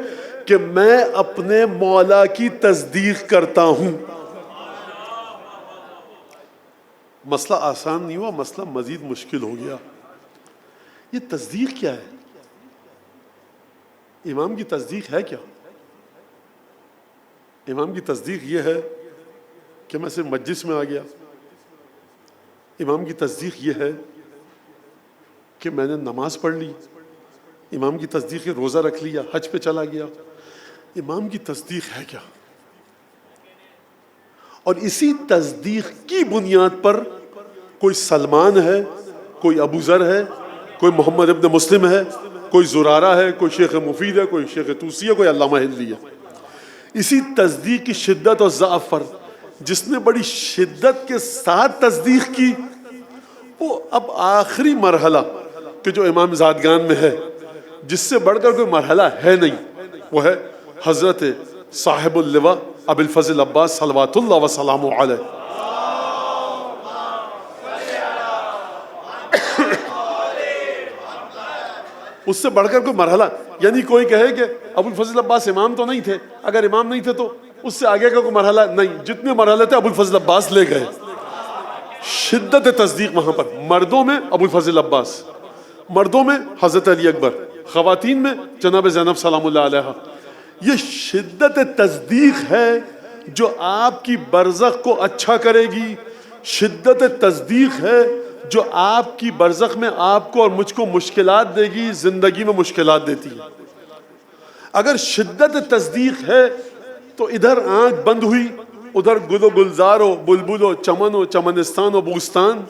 کہ میں اپنے مولا کی تصدیق کرتا ہوں. مسئلہ آسان نہیں ہوا، مسئلہ مزید مشکل ہو گیا. یہ تصدیق کیا ہے؟ امام کی تصدیق ہے کیا؟ امام کی تصدیق یہ ہے کہ میں صرف مجلس میں آ گیا. امام کی تصدیق یہ ہے کہ میں نے نماز پڑھ لی. امام کی تصدیق ہے روزہ رکھ لیا، حج پہ چلا گیا. امام کی تصدیق ہے کیا؟ اور اسی تصدیق کی بنیاد پر کوئی سلمان ہے، کوئی ابو ذر ہے، کوئی محمد ابن مسلم ہے، کوئی زرارہ ہے، کوئی شیخ مفید ہے، کوئی شیخ توسی ہے، کوئی علامہ ہندی ہے. اسی تصدیق کی شدت اور ضعف پر جس نے بڑی شدت کے ساتھ تصدیق کی، وہ اب آخری مرحلہ کہ جو امام زادگان میں ہے، جس سے بڑھ کر کوئی مرحلہ ہے نہیں، وہ ہے حضرت صاحب اللواء ابو الفضل عباس صلوات اللہ وسلام علیہ. اس سے بڑھ کر کوئی مرحلہ، یعنی کوئی کہے کہ ابو الفضل عباس امام تو نہیں تھے، اگر امام نہیں تھے تو اس سے آگے کا کوئی مرحلہ نہیں. جتنے مرحلے تھے ابو الفضل عباس لے گئے. شدت تصدیق وہاں پر. مردوں میں ابو الفضل عباس، مردوں میں حضرت علی اکبر، خواتین میں جناب زینب سلام اللہ علیہ. یہ شدت تصدیق ہے جو آپ کی برزخ کو اچھا کرے گی. شدت تصدیق ہے جو آپ کی برزخ میں آپ کو اور مجھ کو مشکلات دے گی، زندگی میں مشکلات دیتی ہے. اگر شدت تصدیق ہے تو ادھر آنکھ بند ہوئی، ادھر گل و گلزار و بلبل و چمن و چمنستان و بوستان.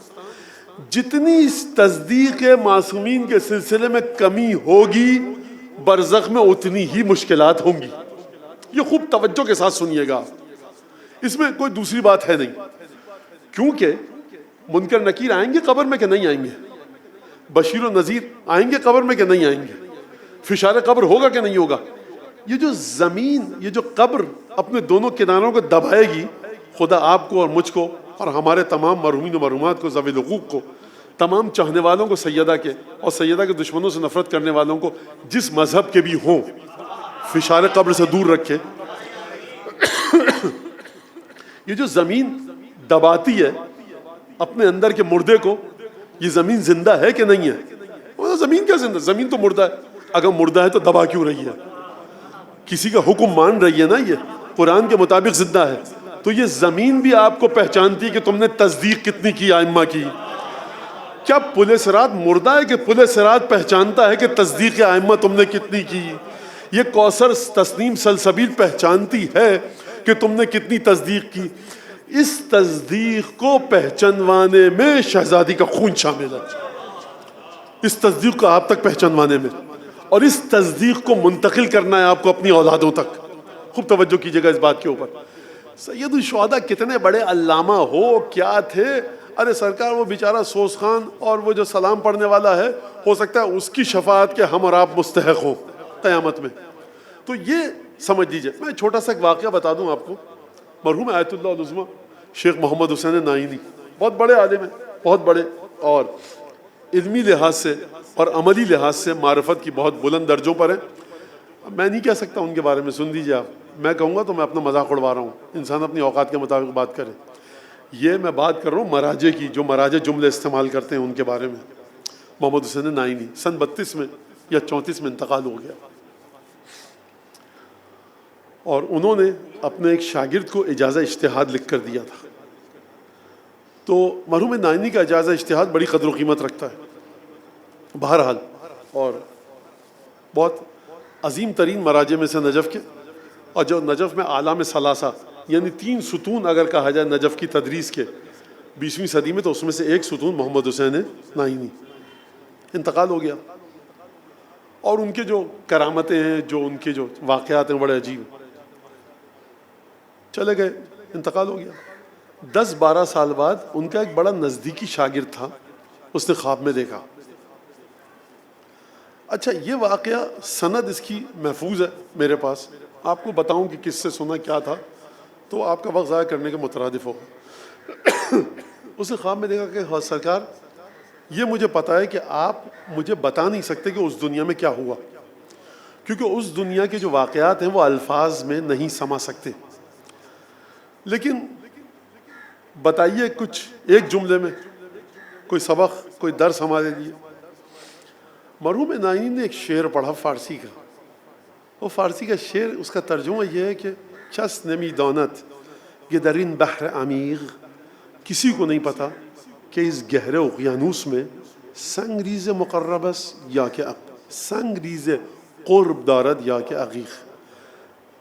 جتنی اس تصدیق معصومین کے سلسلے میں کمی ہوگی برزخ میں اتنی ہی مشکلات ہوں گی. یہ خوب توجہ کے ساتھ سنیے گا، اس میں کوئی دوسری بات ہے نہیں. کیونکہ منکر نکیر آئیں گے قبر میں کہ نہیں آئیں گے؟ بشیر و نذیر آئیں گے قبر میں کہ نہیں آئیں گے؟ فشار قبر ہوگا کہ نہیں ہوگا؟ یہ جو زمین، یہ جو قبر اپنے دونوں کناروں کو دبائے گی، خدا آپ کو اور مجھ کو اور ہمارے تمام مرحومین و مرحومات کو، ذوی الحقوق کو، تمام چاہنے والوں کو سیدہ کے اور سیدہ کے دشمنوں سے نفرت کرنے والوں کو، جس مذہب کے بھی ہوں، فشار قبر سے دور رکھے. یہ جو زمین دباتی ہے اپنے اندر کے مردے کو، یہ زمین زندہ ہے کہ نہیں ہے؟ زمین کیا زندہ؟ زمین تو مردہ ہے. اگر مردہ ہے تو دبا کیوں رہی ہے؟ کسی کا حکم مان رہی ہے نا، یہ قرآن کے مطابق زندہ ہے. تو یہ زمین بھی آپ کو پہچانتی ہے کہ تم نے تصدیق کتنی کی ائمہ کی. کیا پل صراط مردہ ہے کہ پل صراط پہچانتا ہے کہ تصدیق ائمہ تم نے کتنی کی؟ یہ کوثر تسنیم سلسبیل پہچانتی ہے کہ تم نے کتنی تصدیق کی. اس تصدیق کو پہچانوانے میں شہزادی کا خون شامل ہے. اس تصدیق کو آپ تک پہچانوانے میں، اور اس تصدیق کو منتقل کرنا ہے آپ کو اپنی اولادوں تک. خوب توجہ کیجئے گا اس بات کے اوپر. سید الشہداء کتنے بڑے علامہ ہو کیا تھے، ارے سرکار وہ بیچارہ سوس خان اور وہ جو سلام پڑھنے والا ہے، ہو سکتا ہے اس کی شفاعت کے ہم اور آپ مستحق ہوں قیامت میں. تو یہ سمجھ لیجئے. میں چھوٹا سا ایک واقعہ بتا دوں آپ کو. مرحوم آیت اللہ العظمیٰ شیخ محمد حسین نائینی بہت بڑے عالم ہیں، بہت بڑے، اور علمی لحاظ سے اور عملی لحاظ سے معرفت کی بہت بلند درجوں پر ہیں. میں نہیں کہہ سکتا ان کے بارے میں، سن دیجیے آپ. میں کہوں گا تو میں اپنا مذاق اڑوا رہا ہوں. انسان اپنی اوقات کے مطابق بات کرے. یہ میں بات کر رہا ہوں مراجع کی، جو مراجع جملے استعمال کرتے ہیں ان کے بارے میں. محمد حسین نائینی سن 32 میں یا 34 میں انتقال ہو گیا، اور انہوں نے اپنے ایک شاگرد کو اجازہ اجتہاد لکھ کر دیا تھا. تو مرحوم نائینی کا اجازہ اجتہاد بڑی قدر و قیمت رکھتا ہے بہرحال، اور بہت عظیم ترین مراجع میں سے نجف کے، اور جو نجف میں عالم ثلاثہ یعنی 3 ستون اگر کہا جائے نجف کی تدریس کے 20ویں صدی میں، تو اس میں سے ایک ستون محمد حسین نائینی. انتقال ہو گیا، اور ان کے جو کرامتیں ہیں، جو ان کے جو واقعات ہیں بڑے عجیب. چلے گئے، انتقال ہو گیا. 10-12 سال بعد ان کا ایک بڑا نزدیکی شاگرد تھا، اس نے خواب میں دیکھا. اچھا یہ واقعہ سند اس کی محفوظ ہے میرے پاس، آپ کو بتاؤں کہ کس سے سنا کیا تھا تو آپ کا وقت ضائع کرنے کے مترادف ہوگا. اس نے خواب میں دیکھا کہ سرکار یہ مجھے پتا ہے کہ آپ مجھے بتا نہیں سکتے کہ اس دنیا میں کیا ہوا، کیونکہ اس دنیا کے جو واقعات ہیں وہ الفاظ میں نہیں سما سکتے، لیکن بتائیے کچھ ایک جملے میں کوئی سبق، کوئی درس ہمارے لیے. مرحوم نائینی نے ایک شعر پڑھا فارسی کا. وہ فارسی کا شعر، اس کا ترجمہ یہ ہے کہ کس نمی دانت کہ در این بحر عمیق، کسی کو نہیں پتا کہ اس گہرے اقیانوس میں سنگ ریز مقرب است یا کہ سنگ ریز قرب دارد یا کہ عقیق.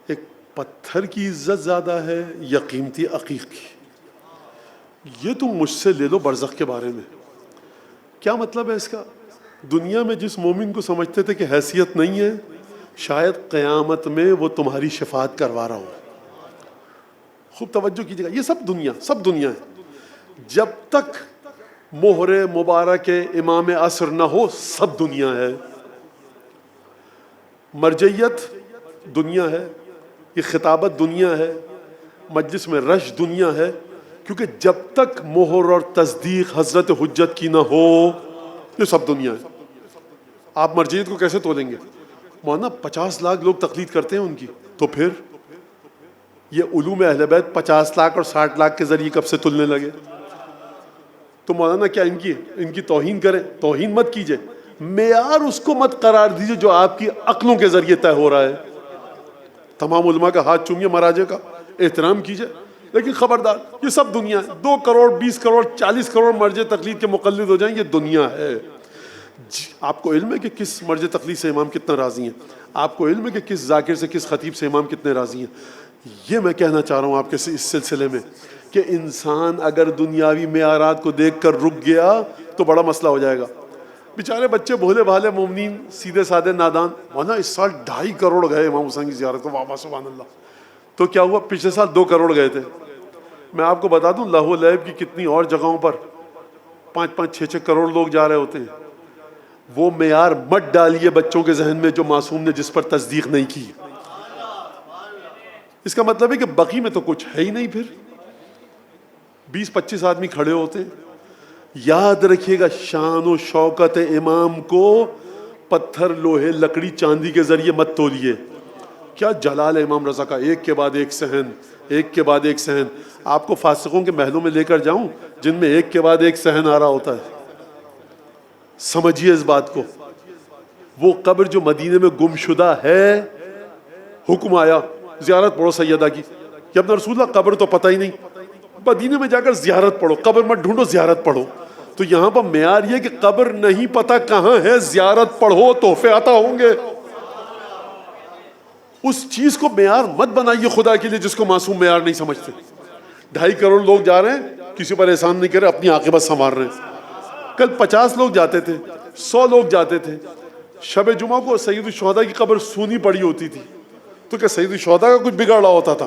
ایک پتھر کی عزت زیادہ ہے یا قیمتی عقیق کی. یہ تم مجھ سے لے لو برزخ کے بارے میں. کیا مطلب ہے اس کا؟ دنیا میں جس مومن کو سمجھتے تھے کہ حیثیت نہیں ہے، شاید قیامت میں وہ تمہاری شفاعت کروا رہا ہو. خوب توجہ کیجیے گا، یہ سب دنیا ہے. جب تک مہر مبارک امام عصر نہ ہو سب دنیا ہے. مرجعیت دنیا ہے، یہ خطابت دنیا ہے، مجلس میں رش دنیا ہے، کیونکہ جب تک مہر اور تصدیق حضرت حجت کی نہ ہو یہ سب دنیا ہے. آپ مرجعیت کو کیسے تولیں گے؟ مولانا 50 لاکھ لوگ تقلید کرتے ہیں ان کی، تو پھر یہ علوم اہل بیت 50 لاکھ اور 60 لاکھ کے ذریعے کب سے تلنے لگے؟ تو مولانا کیا ان کی توہین کریں؟ توہین مت کیجئے، معیار اس کو مت قرار دیجئے جو آپ کی عقلوں کے ذریعے طے ہو رہا ہے. تمام علماء کا ہاتھ چومیے، مراجع کا احترام کیجئے، لیکن خبردار یہ سب دنیا ہے. 2 کروڑ 20 کروڑ 40 کروڑ مرجع تقلید کے مقلد ہو جائیں، یہ دنیا ہے. آپ کو علم ہے کہ کس مرجع تقلید سے امام کتنا راضی ہیں؟ آپ کو علم ہے کہ کس ذاکر سے، کس خطیب سے امام کتنے راضی ہیں؟ یہ میں کہنا چاہ رہا ہوں آپ کے اس سلسلے میں کہ انسان اگر دنیاوی معیارات کو دیکھ کر رک گیا تو بڑا مسئلہ ہو جائے گا. بیچارے بچے بھولے بھالے مومنین، سیدھے سادے نادان. وہاں اس سال 2.5 کروڑ گئے امام حسین کی زیارت کو، واہ سبحان اللہ. تو کیا ہوا؟ پچھلے سال 2 کروڑ گئے تھے. میں آپ کو بتا دوں لاہو لیب کی کتنی اور جگہوں پر 5-5 6-6 کروڑ لوگ جا رہے ہوتے ہیں. وہ معیار مت ڈالیے بچوں کے ذہن میں جو معصوم نے جس پر تصدیق نہیں کی. اس کا مطلب ہے کہ بقی میں تو کچھ ہے ہی نہیں. پھر 20-25 آدمی کھڑے ہوتے ہیں. یاد رکھیے گا شان و شوکت امام کو پتھر، لوہے، لکڑی، چاندی کے ذریعے مت تولیے. کیا جلال امام رضا کا، ایک کے بعد ایک صحن، ایک کے بعد ایک صحن. آپ کو فاسقوں کے محلوں میں لے کر جاؤں جن میں ایک کے بعد ایک صحن آ رہا ہوتا ہے. سمجھیے اس بات کو. وہ قبر جو مدینے میں گم شدہ ہے، حکم آیا زیارت پڑھو سیدہ کی. کہ ابن رسول اللہ قبر تو پتہ ہی نہیں، مدینے میں جا کر زیارت پڑھو، قبر مت ڈھونڈو، زیارت پڑھو. تو یہاں پر معیار یہ کہ قبر نہیں پتہ کہاں ہے، زیارت پڑھو، تحفے عطا ہوں گے. اس چیز کو معیار مت بنائیے خدا کے لیے جس کو معصوم معیار نہیں سمجھتے. 2.5 کروڑ لوگ جا رہے ہیں، کسی پر احسان نہیں کرے، اپنی عاقبت سنوار رہے ہیں. کل 50 لوگ جاتے تھے، 100 لوگ جاتے تھے. شب جمعہ کو سید الشہداء کی قبر سونی پڑی ہوتی تھی، تو کیا سید الشہداء کا کچھ بگاڑا ہوتا تھا؟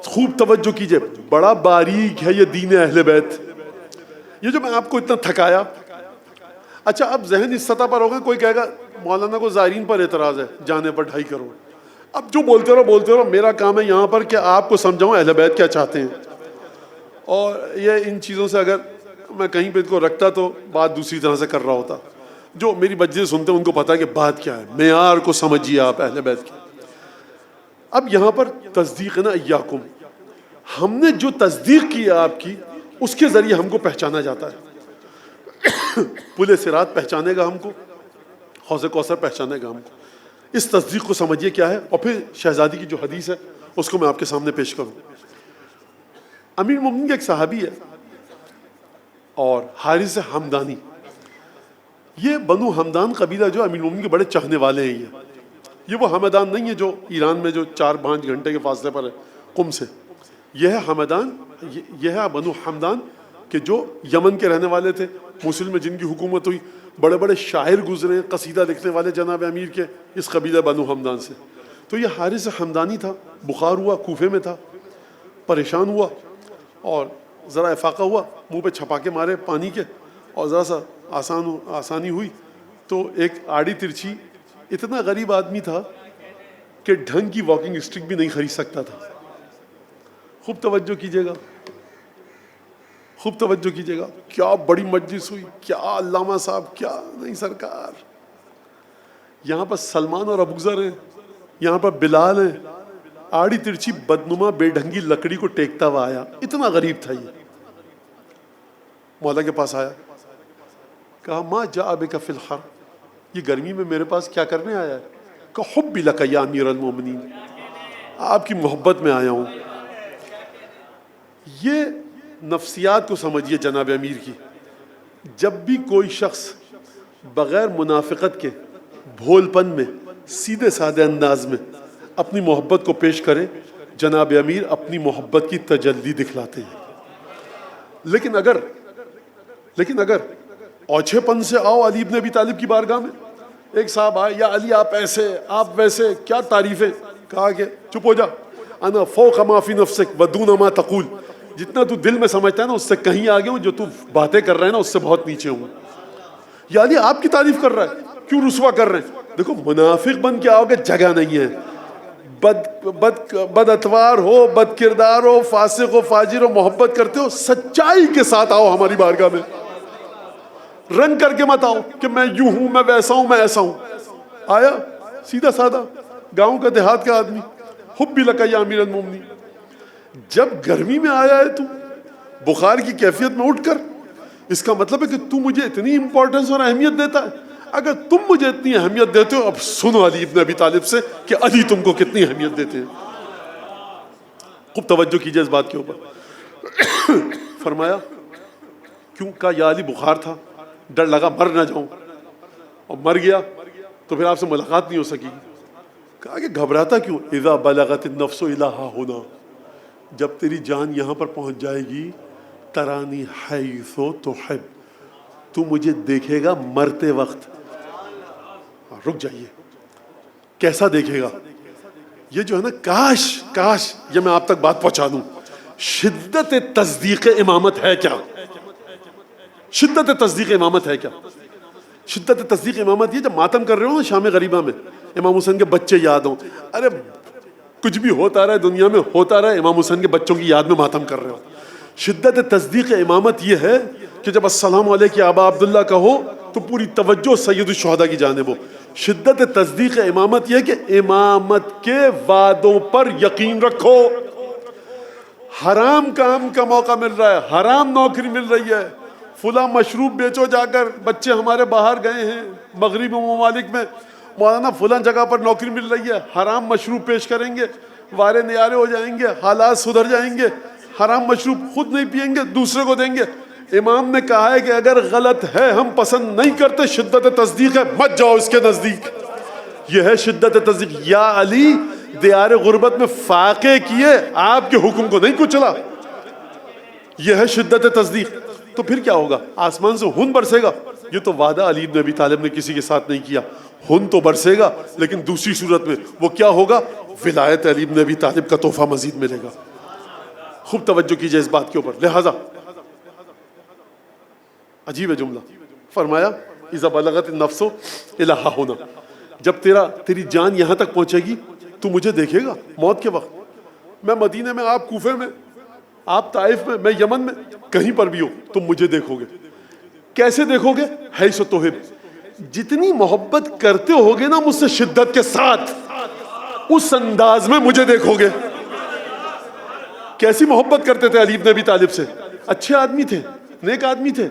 خوب توجہ کیجئے، بڑا باریک ہے یہ دین اہل بیت. یہ جو میں آپ کو اتنا تھکایا. اچھا اب ذہن اس سطح پر ہوگا، کوئی کہے گا مولانا کو زائرین پر اعتراض ہے جانے پر 2.5 کروڑ. اب جو بولتے رہو، میرا کام ہے یہاں پر کہ آپ کو سمجھاؤں اہل بیت کیا چاہتے ہیں. اور یہ ان چیزوں سے اگر میں کہیں پہ کو رکھتا تو بات دوسری طرح سے کر رہا ہوتا. جو میری مجلس سنتے ہیں ان کو پتا ہے کہ بات کیا ہے، معیار کو سمجھیے آپ اہل بیت کی. اب یہاں پر تصدیقنا ایاکم، ہم نے جو تصدیق کی ہے آپ کی، اس کے ذریعے ہم کو پہچانا جاتا ہے. پل صراط پہچانے گا ہم کو، حوض کوثر پہچانے گا ہم کو. اس تصدیق کو سمجھیے کیا ہے. اور پھر شہزادی کی جو حدیث ہے اس کو میں آپ کے سامنے پیش کروں. امیر المومنین کے ایک صحابی ہے اور حارث حمدانی. یہ بنو حمدان قبیلہ جو امیر المومنین کے بڑے چاہنے والے ہیں. یہ وہ حمدان نہیں ہے جو ایران میں جو 4-5 گھنٹے کے فاصلے پر ہے قم سے. یہ ہے حمدان، یہ ہے بنو حمدان کہ جو یمن کے رہنے والے تھے. موصل میں جن کی حکومت ہوئی، بڑے بڑے شاعر گزرے، قصیدہ لکھنے والے جناب امیر کے اس قبیلہ بنو حمدان سے. تو یہ حارث حمدانی تھا. بخار ہوا، کوفے میں تھا، پریشان ہوا اور ذرا افاقہ ہوا، منہ پہ چھپاکے مارے پانی کے اور ذرا سا آسانی ہوئی تو ایک آڑی ترچھی. اتنا غریب آدمی تھا کہ ڈھنگ کی واکنگ اسٹک بھی نہیں خرید سکتا تھا. خوب توجہ کیجیے گا، خوب توجہ کیجیے گا. کیا بڑی مجلس ہوئی، کیا علامہ صاحب، کیا نہیں سرکار. یہاں پر سلمان اور ابوذر ہیں، یہاں پر بلال ہیں. آڑی ترچھی بدنما بے ڈھنگی لکڑی کو ٹیکتا ہوا آیا. اتنا غریب تھا یہ. مولا کے پاس آیا، کہا ما جاء بک فی الحر، یہ گرمی میں میرے پاس کیا کرنے آیا ہے؟ کہ حب لک یا امیر المومنین، آپ کی محبت میں آیا ہوں. یہ نفسیات کو سمجھیے جناب امیر کی. جب بھی کوئی شخص بغیر منافقت کے بھول پن میں سیدھے سادے انداز میں اپنی محبت کو پیش کرے، جناب امیر اپنی محبت کی تجلی دکھلاتے ہیں. لیکن اگر اوچھے پن سے آؤ علی ابن ابی طالب کی بارگاہ میں، ایک صاحب آئے، یا علی آپ ایسے، آپ ویسے، کیا تعریفیں. کہا کہ چپ ہو جا، انا فوق ما فی نفسک ودون ما تقول، جتنا تو دل میں سمجھتا ہے نا اس سے کہیں آگے ہوں، جو تو باتیں کر رہے ہیں نا اس سے بہت نیچے ہوں. یا علی آپ کی تعریف کر رہا ہے، کیوں رسوا کر رہے ہیں؟ دیکھو منافق بن کے آؤ گے جگہ نہیں ہے. بد اتوار ہو، بد کردار ہو، فاسق ہو، فاجر ہو، محبت کرتے ہو، سچائی کے ساتھ آؤ ہماری بارگاہ میں. رنگ کر کے مت آؤ کہ میں یوں ہوں، میں ویسا ہوں، میں ایسا ہوں. آیا سیدھا سادہ گاؤں کا، دیہات کا آدمی. حب لک یا امیر المومنین. جب گرمی میں آیا ہے تو بخار کی کیفیت میں اٹھ کر، اس کا مطلب ہے کہ تو مجھے اتنی امپورٹنس اور اہمیت دیتا ہے. اگر تم مجھے اتنی اہمیت دیتے ہو، اب سنو علی ابن ابی طالب سے کہ علی تم کو کتنی اہمیت دیتے ہیں. خوب توجہ کیجئے اس بات کے اوپر. فرمایا کیوں؟ کہا یا علی بخار تھا، ڈر لگا مر نہ جاؤں، اور مر گیا تو پھر آپ سے ملاقات نہیں ہو سکی. کہا کہ گھبراتا کیوں؟ اذا بلغت النفس الی ها هنا، جب تیری جان یہاں پر پہنچ جائے گی، ترانی حیث تحب، تو مجھے دیکھے گا مرتے وقت. رک جائیے، کیسا دیکھے گا؟ یہ جو ہے نا، کاش یہ میں آپ تک بات پہنچا دوں. شدت تصدیق امامت ہے کیا؟ شدت تصدیق امامت ہے کیا؟ شدت تصدیق امامت یہ جب ماتم کر رہے ہو نا شام غریبہ میں، امام حسین کے بچے یاد ہوں. ارے کچھ بھی ہوتا رہے دنیا میں، ہوتا رہے، امام حسین کے بچوں کی یاد میں ماتم کر رہے ہو. شدت تصدیق امامت یہ ہے کہ جب السلام علیکم ابا عبداللہ کہو تو پوری توجہ سید الشہداء کی جانب ہو. شدت تصدیق امامت یہ کہ امامت کے وعدوں پر یقین رکھو. حرام کام کا موقع مل رہا ہے، حرام نوکری مل رہی ہے، فلاں مشروب بیچو جا کر. بچے ہمارے باہر گئے ہیں مغربی ممالک میں، مولانا فلاں جگہ پر نوکری مل رہی ہے، حرام مشروب پیش کریں گے، وارے نیارے ہو جائیں گے، حالات سدھر جائیں گے. حرام مشروب خود نہیں پیئیں گے، دوسرے کو دیں گے. امام نے کہا ہے کہ اگر غلط ہے ہم پسند نہیں کرتے، شدت تصدیق ہے، مت جاؤ اس کے نزدیک. یہ ہے شدت تصدیق. یا علی دیار غربت میں فاقے کیے، آپ کے حکم کو نہیں کچلا. یہ ہے شدت تصدیق. تو پھر کیا ہوگا؟ آسمان سے خون برسے گا. یہ تو وعدہ علی بن ابی طالب نے کسی کے ساتھ نہیں کیا. خون تو برسے گا لیکن دوسری صورت میں. وہ کیا ہوگا؟ ولایت علی بن ابی طالب کا تحفہ مزید ملے گا. خوب توجہ کیجئے اس بات کے اوپر. لہذا عجیب ہے جملہ. فرمایا اذا بلغت النفس الی ها هنا، جب تیری جان یہاں تک پہنچے گی تو مجھے دیکھے گا موت کے وقت. میں مدینے میں، آپ کوفے میں، آپ طائف میں، میں یمن میں، کہیں پر بھی ہو تم مجھے دیکھو گے. کیسے دیکھو گے؟ حیث تحب، جتنی محبت کرتے ہوگے نا مجھ سے شدت کے ساتھ، اس انداز میں مجھے دیکھو گے۔ کیسی محبت کرتے تھے علی بن ابی طالب سے؟ اچھے آدمی تھے، نیک آدمی تھے،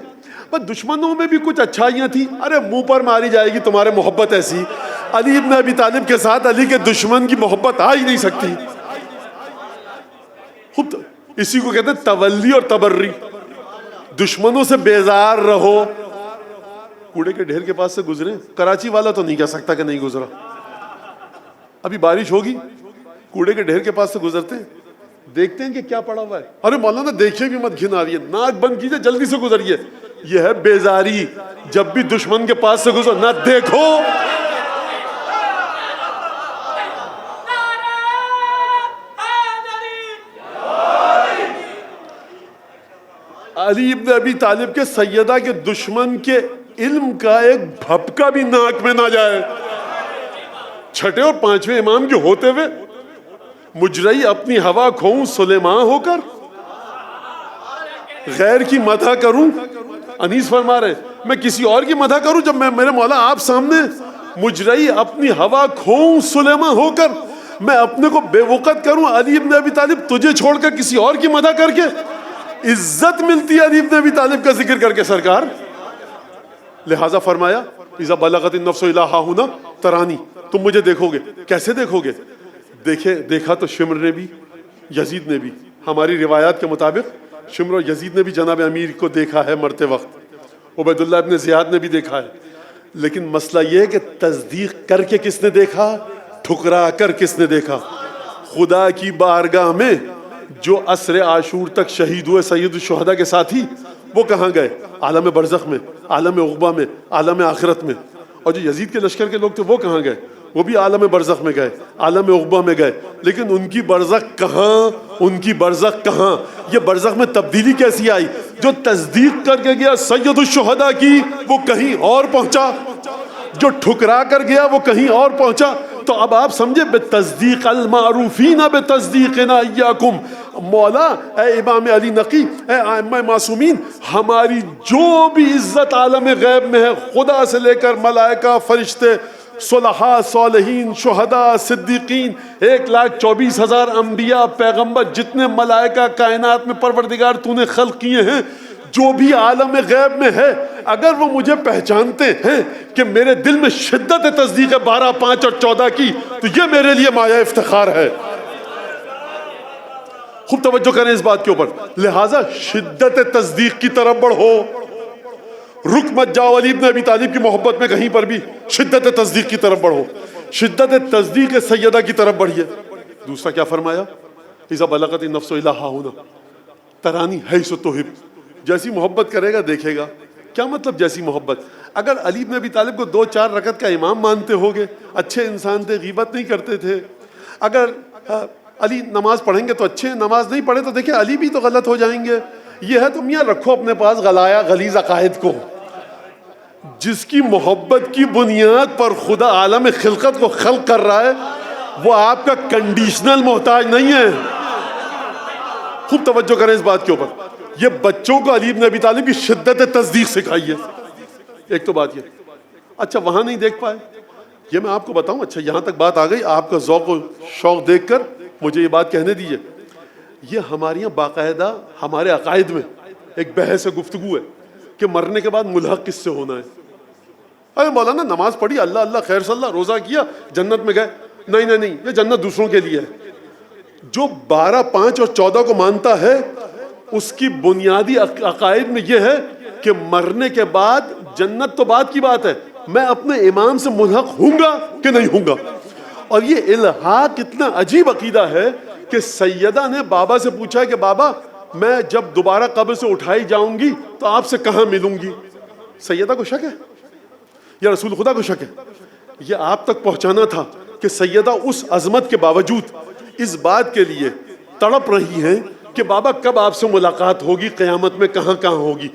پر دشمنوں میں بھی کچھ اچھائیاں تھیں۔ ارے منہ پر ماری جائے گی تمہارے محبت ایسی، علی بن ابی طالب کے ساتھ علی کے دشمن کی محبت آ ہی نہیں سکتی۔ خود اسی کو کہتے ہیں تولی اور تبری، دشمنوں سے بیزار رہو۔ کوڑے کے ڈھیر کے پاس سے گزرے، کراچی والا تو نہیں کہہ سکتا کہ نہیں گزرا۔ ابھی بارش ہوگی، کوڑے کے ڈھیر کے پاس سے گزرتے ہیں، دیکھتے ہیں کہ کیا پڑا ہوا ہے، ارے مولانا دیکھیے بھی مت، گھن آ رہی ہے، ناک بند کیجئے، جلدی سے گزریے۔ یہ ہے بیزاری۔ جب بھی دشمن کے پاس سے گزرو نہ دیکھو، علی ابن ابی طالب کے سیدہ کے دشمن کے علم کا ایک بھپکا بھی ناک میں نہ جائے۔ چھٹے اور پانچویں امام کے ہوتے ہوئے مجرئی اپنی ہوا کھوؤں سلیمان ہو کر، غیر کی مدح کروں۔ انیس فرما رہے میں کسی اور کی مدح کروں جب میں میرے مولا آپ سامنے؟ مجرئی اپنی ہوا کھوؤں سلیمان ہو کر، میں اپنے کو بے وقت کروں علی ابن ابی طالب تجھے چھوڑ کر کسی اور کی مدح کر کے؟ عزت ملتی ہے علی ابن ابی طالب کا ذکر کر کے سرکار۔ لہٰذا فرمایا اذا بلغت النفس الی ہا ہنا ترانی، تم مجھے دیکھو گے۔ کیسے دیکھو گے؟ دیکھا تو شمر نے بھی، یزید نے بھی۔ ہماری روایات کے مطابق شمر اور یزید نے بھی جناب امیر کو دیکھا ہے مرتے وقت، عبید اللہ ابن زیاد نے بھی دیکھا ہے، لیکن مسئلہ یہ ہے کہ تصدیق کر کے کس نے دیکھا، ٹھکرا کر کس نے دیکھا؟ خدا کی بارگاہ میں جو عصر عاشور تک شہید ہوئے سید الشہداء کے ساتھی، وہ کہاں گئے؟ عالم برزخ میں، عالم عقبہ میں، عالم آخرت میں۔ اور جو یزید کے لشکر کے لوگ تھے وہ کہاں گئے؟ وہ بھی عالم برزخ میں گئے، عالم عقبہ میں گئے، لیکن ان کی برزخ کہاں؟ ان کی برزخ کہاں؟ یہ برزخ میں تبدیلی کیسی آئی؟ جو تصدیق کر کے گیا سید الشہداء کی، وہ کہیں اور پہنچا، جو ٹھکرا کر گیا وہ کہیں اور پہنچا۔ تو اب آپ سمجھے بتصدیق المعروفین بتصدیقنا ایاکم، مولا اے امام علی نقی، اے ائمہ معصومین، ہماری جو بھی عزت عالم غیب میں ہے، خدا سے لے کر ملائکہ، فرشتے، صلحاء، صالحین، شہداء، صدیقین، 1,24,000 انبیاء، پیغمبر، جتنے ملائکہ کائنات میں پروردگار تو نے خلق کیے ہیں، جو بھی عالم غیب میں ہے، اگر وہ مجھے پہچانتے ہیں کہ میرے دل میں شدت تصدیق ہے 12، 5 اور 14 کی، تو یہ میرے لیے مایہ افتخار ہے۔ خوب توجہ کریں اس بات کے اوپر۔ لہٰذا شدت تصدیق کی طرف بڑھو، رک مت جاؤ علی ابن ابی طالب کی محبت میں، کہیں پر بھی شدت تصدیق کی طرف بڑھو، شدت تصدیق سیدہ کی طرف بڑھیے۔ دوسرا کیا فرمایا؟ اذا بلغت النفس الی ہا ہنا ترانی حیث تحب، جیسی محبت کرے گا دیکھے گا۔ کیا مطلب جیسی محبت؟ اگر علی بن ابی طالب کو 2-4 رکعت کا امام مانتے ہوگے، اچھے انسان تھے، غیبت نہیں کرتے تھے، اگر علی نماز پڑھیں گے تو اچھے، نماز نہیں پڑھے تو دیکھیں علی بھی تو غلط ہو جائیں گے۔ یہ ہے تو میاں رکھو اپنے پاس غلایا غلیظ عقائد کو، جس کی محبت کی بنیاد پر خدا عالم خلقت کو خلق کر رہا ہے، وہ آپ کا کنڈیشنل محتاج نہیں ہے۔ خوب توجہ کریں اس بات کے اوپر۔ یہ بچوں کو علی بن ابی طالب کی شدت تصدیق سکھائیے۔ ایک تو بات یہ، اچھا وہاں نہیں دیکھ پائے، یہ میں آپ کو بتاؤں، اچھا یہاں تک بات آ گئی، آپ کا ذوق و شوق دیکھ کر مجھے یہ بات کہنے دیجیے۔ یہ ہمارے یہاں باقاعدہ ہمارے عقائد میں ایک بحث گفتگو ہے کہ مرنے کے بعد ملحق کس سے ہونا ہے۔ ارے مولانا نماز پڑھی، اللہ اللہ خیر صلی اللہ، روزہ کیا، جنت میں گئے۔ نہیں، یہ جنت دوسروں کے لیے ہے۔ جو 12، 5 اور 14 کو مانتا ہے، اس کی بنیادی عقائد میں یہ ہے کہ مرنے کے بعد جنت تو بعد کی بات ہے، میں اپنے امام سے ملحق ہوں گا کہ نہیں ہوں گا۔ اور یہ الحاق اتنا عجیب عقیدہ ہے کہ سیدہ نے بابا سے پوچھا کہ بابا میں جب دوبارہ قبر سے اٹھائی جاؤں گی تو آپ سے کہاں ملوں گی؟ سیدہ کو شک ہے یا رسول خدا کو شک ہے؟ یہ آپ تک پہنچانا تھا کہ سیدہ اس عظمت کے باوجود اس بات کے لیے تڑپ رہی ہیں کہ بابا کب آپ سے ملاقات ہوگی، قیامت میں کہاں ہوگی۔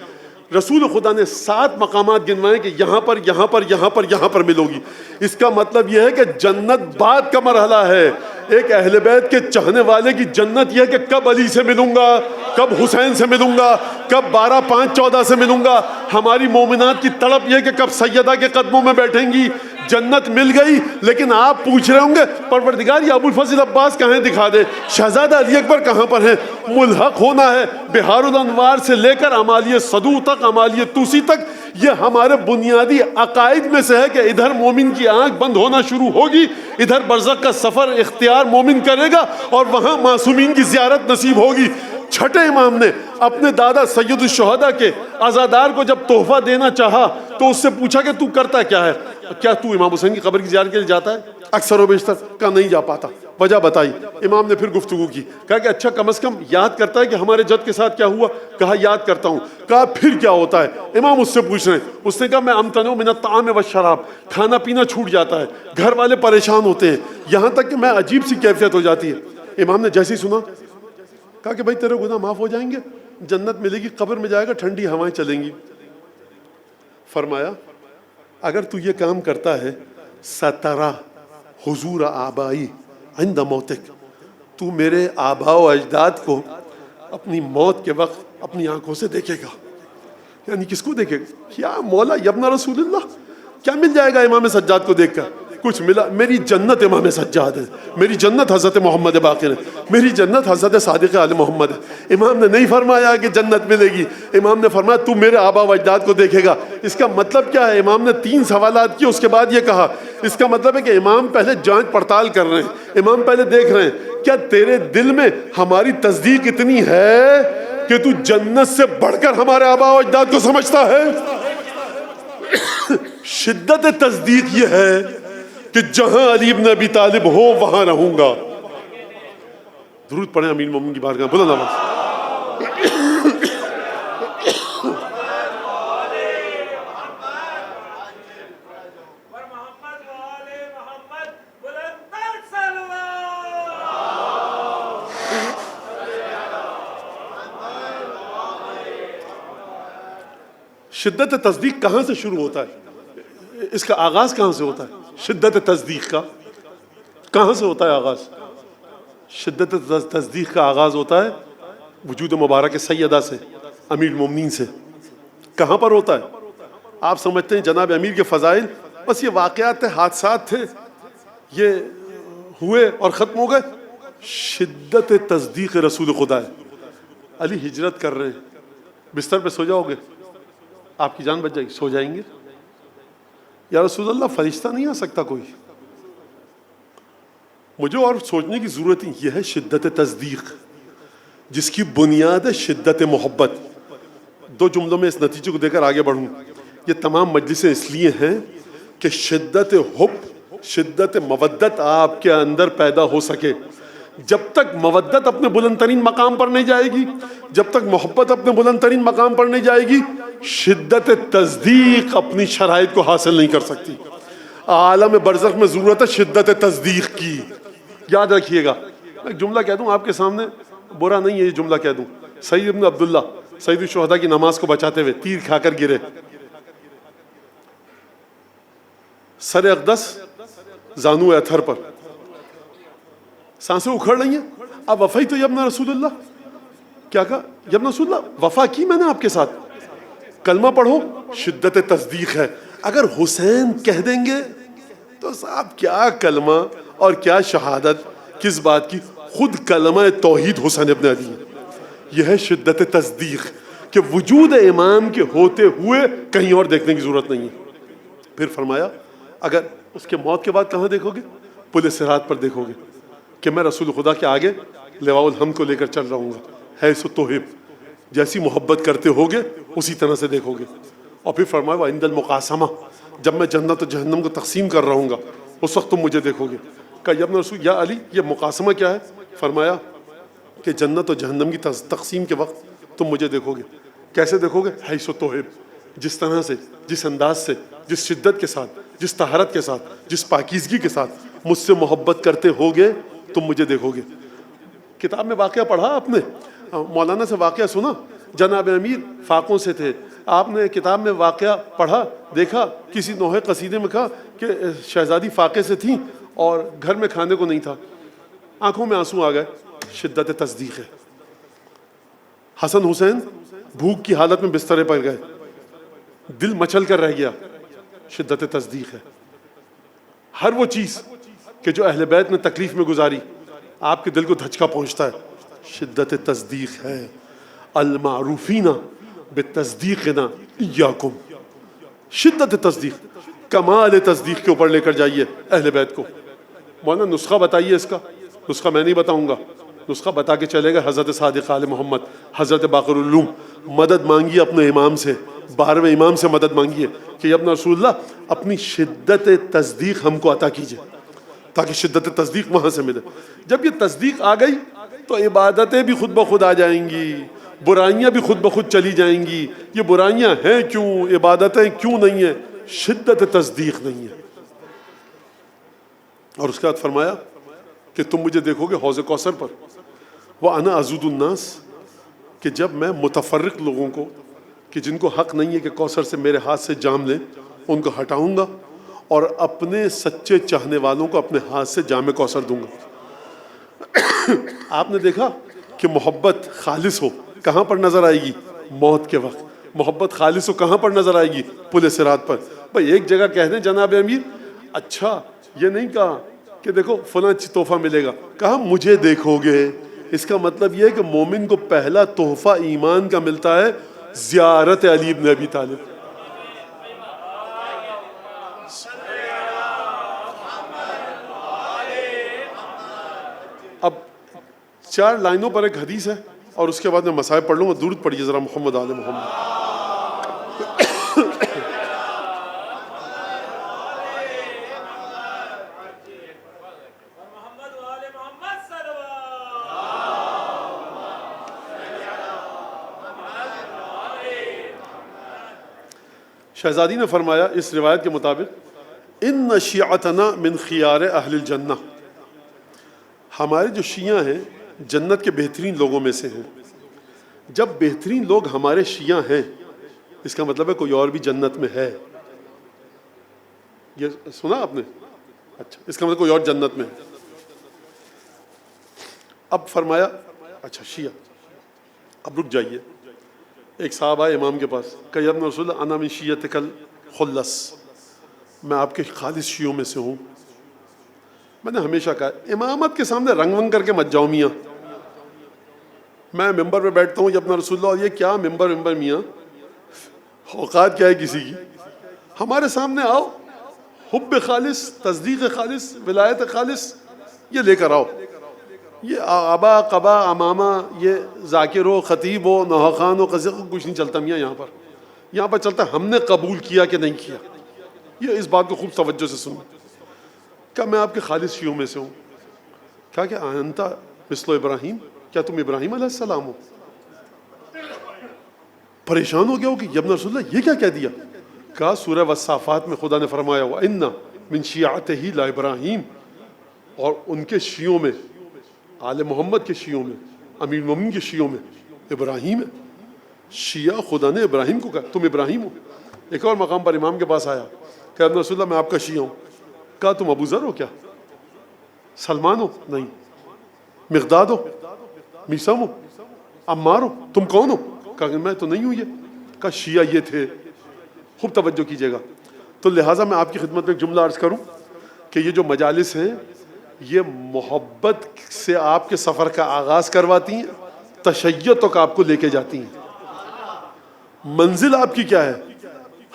رسول خدا نے 7 مقامات گنوائے کہ یہاں پر یہاں پر یہاں پر یہاں پر ملو گی. اس کا مطلب یہ ہے کہ جنت بعد کا مرحلہ ہے. ایک اہل بیت کے چاہنے والے کی جنت یہ ہے کہ کب علی سے ملوں گا, کب حسین سے ملوں گا, کب 12/5/14 سے ملوں گا. ہماری مومنات کی تڑپ یہ کہ کب سیدہ کے قدموں میں بیٹھیں گی. جنت مل گئی, لیکن آپ پوچھ رہے ہوں گے پروردگار یہ ابو الفضل عباس کہاں ہیں, دکھا دے. شہزادہ علی اکبر کہاں پر ہیں؟ ملحق ہونا ہے بہار الانوار سے لے کر امالیہ صدوع تک, امالیہ توسی تک. یہ ہمارے بنیادی عقائد میں سے ہے کہ ادھر مومن کی آنکھ بند ہونا شروع ہوگی, ادھر برزخ کا سفر اختیار مومن کرے گا, اور وہاں معصومین کی زیارت نصیب ہوگی. چھٹے امام نے اپنے دادا سید الشہداء کے عزادار کو جب تحفہ دینا چاہا تو اس سے پوچھا کہ تو کرتا کیا ہے, کیا تو امام حسین کی قبر کی زیارت کے لیے جاتا ہے؟ اکثر و بیشتر کہا نہیں جا پاتا. وجہ بتائی. امام نے پھر گفتگو کی, کہا کہ اچھا کم از کم یاد کرتا ہے کہ ہمارے جد کے ساتھ کیا ہوا؟ کہا یاد کرتا ہوں. کہا پھر کیا ہوتا ہے؟ امام اس سے پوچھ رہے ہیں. اس نے کہا میں امتنع من الطعام والشراب, کھانا پینا چھوٹ جاتا ہے, گھر والے پریشان ہوتے ہیں, یہاں تک کہ میں عجیب سی کیفیت ہو جاتی ہے. امام نے جیسے ہی سنا کہا کہ بھائی تیرے گناہ معاف ہو جائیں گے, جنت ملے گی, قبر میں جائے گا, ٹھنڈی ہوائیں چلیں گی. فرمایا اگر تو یہ کام کرتا ہے سترا حضور آبائی عند موتک, تو میرے آبا و اجداد کو اپنی موت کے وقت اپنی آنکھوں سے دیکھے گا. یعنی کس کو دیکھے گا؟ یا مولا یبن رسول اللہ, کیا مل جائے گا امام سجاد کو دیکھ کر؟ کچھ ملا. میری جنت امام سجاد ہے, میری جنت حضرت محمد باقر ہے, میری جنت حضرت صادق آل محمد ہے. امام نے نہیں فرمایا کہ جنت ملے گی, امام نے فرمایا تو میرے آبا و اجداد کو دیکھے گا. اس کا مطلب کیا ہے؟ امام نے 3 سوالات کیے, اس کے بعد یہ کہا. اس کا مطلب ہے کہ امام پہلے جانچ پڑتال کر رہے ہیں, امام پہلے دیکھ رہے ہیں کیا تیرے دل میں ہماری تصدیق اتنی ہے کہ تو جنت سے بڑھ کر ہمارے آبا و اجداد کو سمجھتا ہے. شدت تصدیق یہ ہے کہ جہاں علی ابن ابی طالب ہو وہاں رہوں گا. درود پڑھیں امیر مومن کی بارگاہ, بلند آواز. شدت تصدیق کہاں سے شروع ہوتا ہے؟ اس کا آغاز کہاں سے ہوتا ہے؟ شدت تصدیق کا کہاں سے ہوتا ہے آغاز؟ شدت تصدیق کا آغاز ہوتا ہے وجود مبارک سیدہ سے, امیر المومنین سے. کہاں پر ہوتا ہے؟ آپ سمجھتے ہیں جناب امیر کے فضائل بس یہ واقعات تھے, حادثات تھے, یہ ہوئے اور ختم ہو گئے. شدت تصدیق رسول خدا ہے. علی ہجرت کر رہے ہیں, بستر پہ سو جاؤ گے, آپ کی جان بچ جائے گی, سو جائیں گے. یا رسول اللہ فرشتہ نہیں آ سکتا کوئی؟ مجھے اور سوچنے کی ضرورت نہیں. یہ ہے شدت تصدیق جس کی بنیاد ہے شدت محبت. 2 جملوں میں اس نتیجے کو دے کر آگے بڑھوں. یہ تمام مجلسیں اس لیے ہیں کہ شدت حب, شدت مودت آپ کے اندر پیدا ہو سکے. جب تک مودت اپنے بلند ترین مقام پر نہیں جائے گی, جب تک محبت اپنے بلند ترین مقام پر نہیں جائے گی, شدت تصدیق اپنی شرائط کو حاصل نہیں کر سکتی. عالم برزخ میں ضرورت ہے شدت تصدیق کی. یاد رکھیے گا. ایک جملہ کہہ دوں آپ کے سامنے, برا نہیں ہے یہ جملہ کہہ دوں. سعید ابن عبداللہ سید الشہداء کی نماز کو بچاتے ہوئے تیر کھا کر گرے, سر اقدس زانو اتھر پر, سانسیں اکھڑ رہی ہیں. اب وفا ہی تو یبن رسول اللہ, کیا کہا؟ یبن رسول اللہ وفا کی میں نے آپ کے ساتھ. کلمہ پڑھو, شدت تصدیق ہے. اگر حسین کہہ دیں گے تو صاحب کیا کلمہ اور کیا شہادت, کس بات کی؟ خود کلمہ توحید حسین ابن علی. یہ ہے شدت تصدیق کہ وجود امام کے ہوتے ہوئے کہیں اور دیکھنے کی ضرورت نہیں ہے. پھر فرمایا اگر اس کے موت کے بعد کہاں دیکھو گے؟ پل صراط پر دیکھو گے کہ میں رسول خدا کے آگے لواء الحمد کو لے کر چل رہا ہوں گا. حیث توحب, جیسی محبت کرتے ہوگے اسی طرح سے دیکھو گے. اور پھر فرمایا وعند المقاسمہ, جب میں جنت و جہنم کو تقسیم کر رہا ہوں گا اس وقت تم مجھے دیکھو گے. کہا یا ابن رسول, یا علی یہ مقاسمہ کیا ہے؟ فرمایا کہ جنت و جہنم کی تقسیم کے وقت تم مجھے دیکھو گے. کیسے دیکھو گے؟ حیث توحب, جس طرح سے, جس انداز سے, جس شدت کے ساتھ, جس طہارت کے ساتھ, جس پاکیزگی کے ساتھ مجھ سے محبت کرتے ہوگے تم مجھے دیکھو گے. کتاب میں واقعہ پڑھا آپ نے, مولانا سے واقعہ سنا. جناب امیر فاقوں سے تھے, آپ نے کتاب میں واقعہ پڑھا، دیکھا، کسی نوحے قصیدے میں کہا کہ شہزادی فاقے سے تھیں اور گھر میں کھانے کو نہیں تھا، آنکھوں میں آنسو آ گئے، شدت تصدیق ہے۔ حسن حسین بھوک کی حالت میں بسترے پر گئے، دل مچل کر رہ گیا، شدت تصدیق ہے۔ ہر وہ چیز کہ جو اہل بیت نے تکلیف میں گزاری آپ کے دل کو دھچکا پہنچتا ہے، شدت تصدیق ہے۔ المعروفین بتصدیقنا ایاکم، شدت تصدیق، کمال تصدیق کے اوپر لے کر جائیے اہل بیت کو۔ مولانا نسخہ بتائیے اس کا، نسخہ میں نہیں بتاؤں گا، نسخہ بتا کے چلے گا حضرت صادق آل محمد، حضرت باقر العلوم۔ مدد مانگیے اپنے امام سے، 12ویں امام سے مدد مانگیے کہ اپنا رسول اللہ اپنی شدت تصدیق ہم کو عطا کیجئے، تاکہ شدت تصدیق وہاں سے ملے۔ جب یہ تصدیق آ گئی تو عبادتیں بھی خود بخود آ جائیں گی، برائیاں بھی خود بخود چلی جائیں گی۔ یہ برائیاں ہیں کیوں، عبادتیں کیوں نہیں ہیں؟ شدت تصدیق نہیں ہے۔ اور اس کے بعد فرمایا کہ تم مجھے دیکھو گے حوض کوثر پر، وَأَنَا أَزُودُ النَّاسِ، کہ جب میں متفرق لوگوں کو، کہ جن کو حق نہیں ہے کہ کوثر سے میرے ہاتھ سے جام لیں، ان کو ہٹاؤں گا اور اپنے سچے چاہنے والوں کو اپنے ہاتھ سے جام کوثر دوں گا۔ آپ نے دیکھا کہ محبت خالص ہو کہاں پر نظر آئے گی؟ موت کے وقت۔ محبت خالص ہو کہاں پر نظر آئے گی؟ پل صراط پر۔ بھائی ایک جگہ کہہ دیں جناب امیر، اچھا یہ نہیں کہا کہ دیکھو فلاں تحفہ ملے گا، کہا مجھے دیکھو گے۔ اس کا مطلب یہ ہے کہ مومن کو پہلا تحفہ ایمان کا ملتا ہے زیارت علی بن ابی طالب۔ اب 4 لائنوں پر ایک حدیث ہے اور اس کے بعد میں مصائب پڑھ لوں گا۔ درود پڑھیے ذرا محمد آل محمد۔ شہزادی نے فرمایا اس روایت کے مطابق، ان شیعتنا من خیار اہل الجنہ، ہمارے جو شیعہ ہیں جنت کے بہترین لوگوں میں سے ہیں۔ جب بہترین لوگ ہمارے شیعہ ہیں اس کا مطلب ہے کوئی اور بھی جنت میں ہے۔ یہ سنا آپ نے؟ اچھا، اس کا مطلب کوئی اور جنت میں ہے۔ اب فرمایا اچھا شیعہ، اب رک جائیے۔ ایک صاحب آئے امام کے پاس، کہ یا ابن رسول اللہ انا من شیعتک الخلص، میں آپ کے خالص شیعوں میں سے ہوں۔ میں نے ہمیشہ کہا امامت کے سامنے رنگ ونگ کر کے مت جاؤ میاں۔ میں ممبر پہ بیٹھتا ہوں یا اپنا رسول اللہ، اور یہ کیا ممبر میاں، اوقات کیا ہے کسی کی؟ ہمارے سامنے آؤ، حب خالص، تصدیق خالص، ولایت خالص یہ لے کر آؤ۔ یہ آبا قبا امامہ، یہ ذاکر ہو، خطیب ہو، نوحہ خان ہو، قصیق ہو، کچھ نہیں چلتا میاں یہاں پر۔ یہاں پر چلتا ہم نے قبول کیا کہ نہیں کیا۔ یہ اس بات کو خوب توجہ سے سنو۔ کیا میں آپ کے خالص شیعوں میں سے ہوں؟ کہا کہ انتا مثل ابراہیم، کیا تم ابراہیم علیہ السلام ہو؟ پریشان ہو گیا ہو کہ ابن رسول اللہ یہ کیا کہہ دیا؟ کہا سورہ والصافات میں خدا نے فرمایا وَإِنَّ مِن شِيعَتِهِ لَإِبْرَاهِيمَ، اور ان کے شیعوں میں، آل محمد کے شیعوں میں، امیر المومنین کے شیعوں میں ابراہیم ہے۔ شیعہ خدا نے ابراہیم کو کہا تم ابراہیم ہو۔ ایک اور مقام پر امام کے پاس آیا کہ ابن رسول اللہ میں آپ کا شیعہ ہوں۔ کہا تم ابو ذر ہو کیا؟ سلمان ہو؟ نہیں۔ مقداد ہو؟ میثم ہو؟ عمار ہو؟ تم کون ہو؟ کہا کہ میں تو نہیں ہوں یہ۔ کہا شیعہ یہ تھے۔ خوب توجہ کیجیے گا۔ تو لہٰذا میں آپ کی خدمت میں ایک جملہ عرض کروں کہ یہ جو مجالس ہیں یہ محبت سے آپ کے سفر کا آغاز کرواتی ہیں، تشیع تک آپ کو لے کے جاتی ہیں۔ منزل آپ کی کیا ہے؟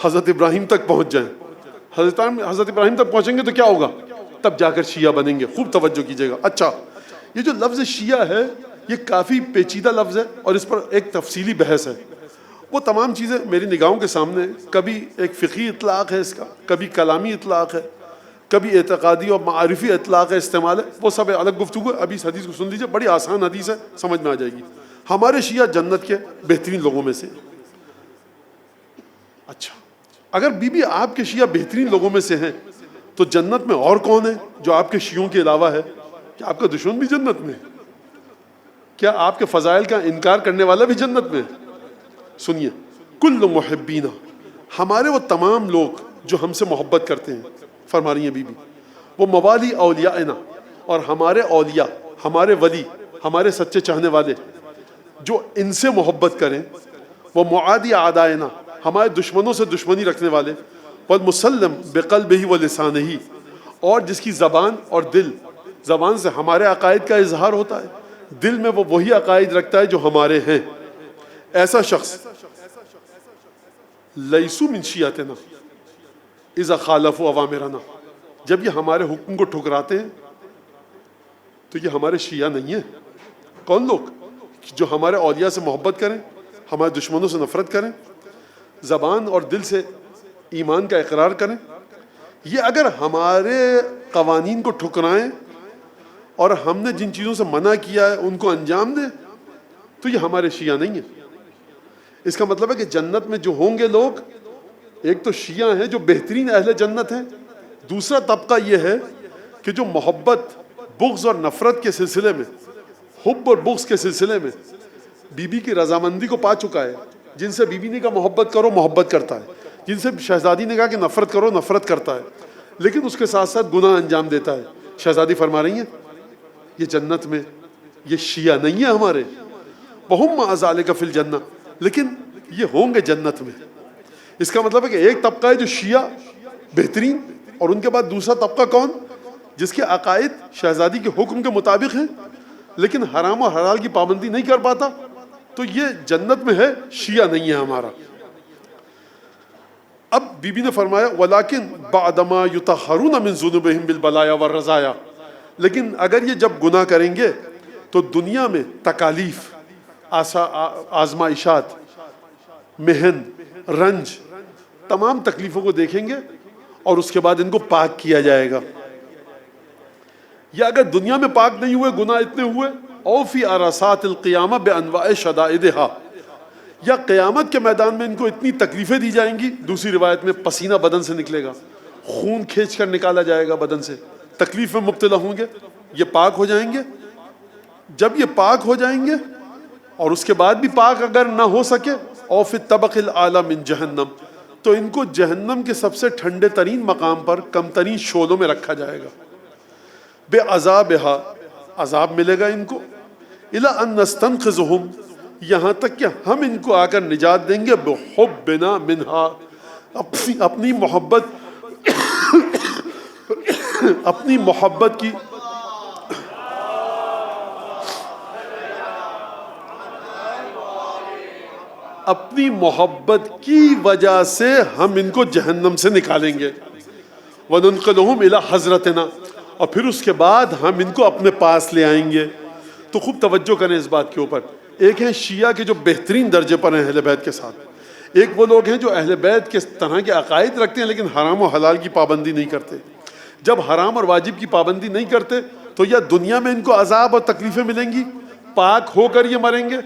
حضرت ابراہیم تک پہنچ جائیں۔ حضرت ابراہیم تک پہنچیں گے تو کیا ہوگا؟ تب جا کر شیعہ بنیں گے۔ خوب توجہ کیجیے گا۔ اچھا، یہ جو لفظ شیعہ ہے یہ کافی پیچیدہ لفظ ہے اور اس پر ایک تفصیلی بحث ہے۔ وہ تمام چیزیں میری نگاہوں کے سامنے، کبھی ایک فقہی اطلاق ہے اس کا، کبھی کلامی اطلاق ہے، کبھی اعتقادی اور معرفی اطلاق استعمال ہے، وہ سب الگ گفتگو ہے۔ ابھی اس حدیث کو سن لیجیے، بڑی آسان حدیث ہے، سمجھ میں آ جائے گی۔ ہمارے شیعہ جنت کے بہترین لوگوں میں سے۔ اچھا، اگر بی بی آپ کے شیعہ بہترین لوگوں میں سے ہیں تو جنت میں اور کون ہے جو آپ کے شیعوں کے علاوہ ہے؟ کیا آپ کا دشمن بھی جنت میں ہے؟ کیا آپ کے فضائل کا انکار کرنے والا بھی جنت میں ہے؟ سنیے، کل محبینا، ہمارے وہ تمام لوگ جو ہم سے محبت کرتے ہیں، فرما رہی ہیں بی بی، وہ موالی اولیائنا، اور ہمارے اولیاء، ہمارے ولی، ہمارے سچے چاہنے والے جو ان سے محبت کریں، وہ معادی اعدائنا، ہمارے دشمنوں سے دشمنی رکھنے والے، والمسلم بقلبہ و لسانہ، اور جس کی زبان اور دل، زبان سے ہمارے عقائد کا اظہار ہوتا ہے، دل میں وہ وہی عقائد رکھتا ہے جو ہمارے ہیں، ایسا شخص لیسو من شیعتنا اذا خالفوا اوامرنا، جب یہ ہمارے حکم کو ٹھکراتے ہیں تو یہ ہمارے شیعہ نہیں ہیں۔ کون لوگ؟ جو ہمارے اولیاء سے محبت کریں، ہمارے دشمنوں سے نفرت کریں، زبان اور دل سے ایمان کا اقرار کریں، یہ اگر ہمارے قوانین کو ٹھکرائیں اور ہم نے جن چیزوں سے منع کیا ہے ان کو انجام دیں تو یہ ہمارے شیعہ نہیں ہیں۔ اس کا مطلب ہے کہ جنت میں جو ہوں گے لوگ، ایک تو شیعہ ہیں جو بہترین اہل جنت ہیں، دوسرا طبقہ یہ ہے کہ جو محبت، بغض اور نفرت کے سلسلے میں، حب اور بغض کے سلسلے میں بی بی کی رضامندی کو پا چکا ہے، جن سے بی بی نے کہا محبت کرو محبت کرتا ہے، جن سے شہزادی نے کہا کہ نفرت کرو نفرت کرتا ہے، لیکن اس کے ساتھ ساتھ گناہ انجام دیتا ہے۔ شہزادی فرما رہی ہیں یہ جنت میں یہ شیعہ نہیں ہے ہمارے، وَهُمْ مَعَ ذَلِكَ فِي الْجَنَّةِ، لیکن یہ ہوں گے جنت میں۔ اس کا مطلب ہے کہ ایک طبقہ ہے جو شیعہ بہترین، اور ان کے بعد دوسرا طبقہ کون؟ جس کے عقائد شہزادی کے حکم کے مطابق ہیں لیکن حرام و حلال کی پابندی نہیں کر پاتا، تو یہ جنت میں ہے، شیعہ نہیں ہے ہمارا۔ اب بی بی نے فرمایا وَلَكِنْ بَعْدَمَا يُطَهَّرُونَ مِنْ ذُنُوبِهِمْ بِالْبَلَايَا وَالرَّزَايَا، لیکن اگر یہ جب گناہ کریں گے تو دنیا میں تکالیف، آزمائشات، محن، رنج، تمام تکلیفوں کو دیکھیں گے اور اس کے بعد ان کو پاک کیا جائے گا۔ یا اگر دنیا میں پاک نہیں ہوئے، گناہ اتنے ہوئے، او فی عرصات القیامہ بانواع شدائدہا، یا قیامت کے میدان میں ان کو اتنی تکلیفیں دی جائیں گی، دوسری روایت میں پسینہ بدن سے نکلے گا، خون کھینچ کر نکالا جائے گا بدن سے، تکلیف میں مبتلا ہوں گے، یہ پاک ہو جائیں گے۔ جب یہ پاک ہو جائیں گے اور اس کے بعد بھی پاک اگر نہ ہو سکے، او فی الطبق الاعلی من جہنم، تو ان کو جہنم کے سب سے ٹھنڈے ترین مقام پر کم ترین شعلوں میں رکھا جائے گا، بے عذابہا، عذاب ملے گا ان کو، الی ان نستنقذہم، یہاں تک کہ ہم ان کو آ کر نجات دیں گے، بحبنا منہا، اپنی محبت اپنی محبت کی اپنی محبت کی وجہ سے ہم ان کو جہنم سے نکالیں گے، وَنُنْقِلُهُمْ إِلَىٰ حَضْرَتِنَا، اور پھر اس کے بعد ہم ان کو اپنے پاس لے آئیں گے۔ تو خوب توجہ کریں اس بات کے اوپر، ایک ہیں شیعہ کے جو بہترین درجے پر ہیں اہل بیت کے ساتھ، ایک وہ لوگ ہیں جو اہل بیت کے طرح کے عقائد رکھتے ہیں لیکن حرام و حلال کی پابندی نہیں کرتے۔ جب حرام اور واجب کی پابندی نہیں کرتے تو یا دنیا میں ان کو عذاب اور تکلیفیں ملیں گی، پاک ہو کر یہ مریں گے،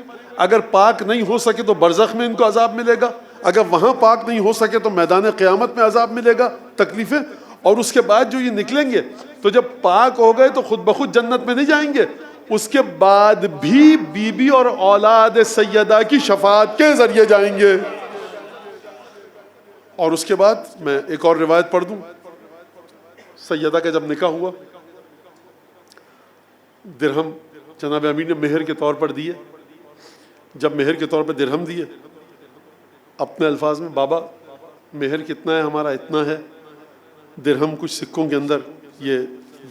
اگر پاک نہیں ہو سکے تو برزخ میں ان کو عذاب ملے گا، اگر وہاں پاک نہیں ہو سکے تو میدان قیامت میں عذاب ملے گا، تکلیفیں، اور اس کے بعد جو یہ نکلیں گے تو جب پاک ہو گئے تو خود بخود جنت میں نہیں جائیں گے، اس کے بعد بھی بی بی اور اولاد سیدہ کی شفاعت کے ذریعے جائیں گے۔ اور اس کے بعد میں ایک اور روایت پڑھ دوں، سیدہ کا جب نکاح ہوا، درہم جناب امیر نے مہر کے طور پر دیے، جب مہر کے طور پر درہم دیے، اپنے الفاظ میں، بابا مہر کتنا ہے ہمارا؟ اتنا ہے، درہم کچھ سکوں کے اندر یہ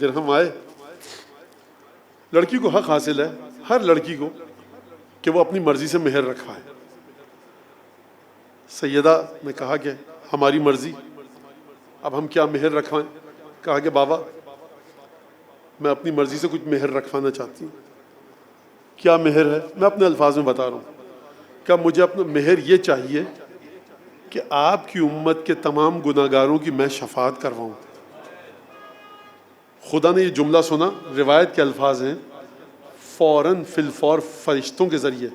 درہم آئے۔ لڑکی کو حق حاصل ہے، ہر لڑکی کو، کہ وہ اپنی مرضی سے مہر رکھوائے۔ سیدہ نے کہا کہ ہماری مرضی، اب ہم کیا مہر رکھوائیں؟ کہا کہ بابا میں اپنی مرضی سے کچھ مہر رکھوانا چاہتی ہوں۔ کیا مہر ہے؟ میں اپنے الفاظ میں بتا رہا ہوں۔ کیا مجھے اپنا مہر یہ چاہیے کہ آپ کی امت کے تمام گناہگاروں کی میں شفاعت کرواؤں۔ خدا نے یہ جملہ سنا، روایت کے الفاظ ہیں، فوراً فی الفور فرشتوں کے ذریعے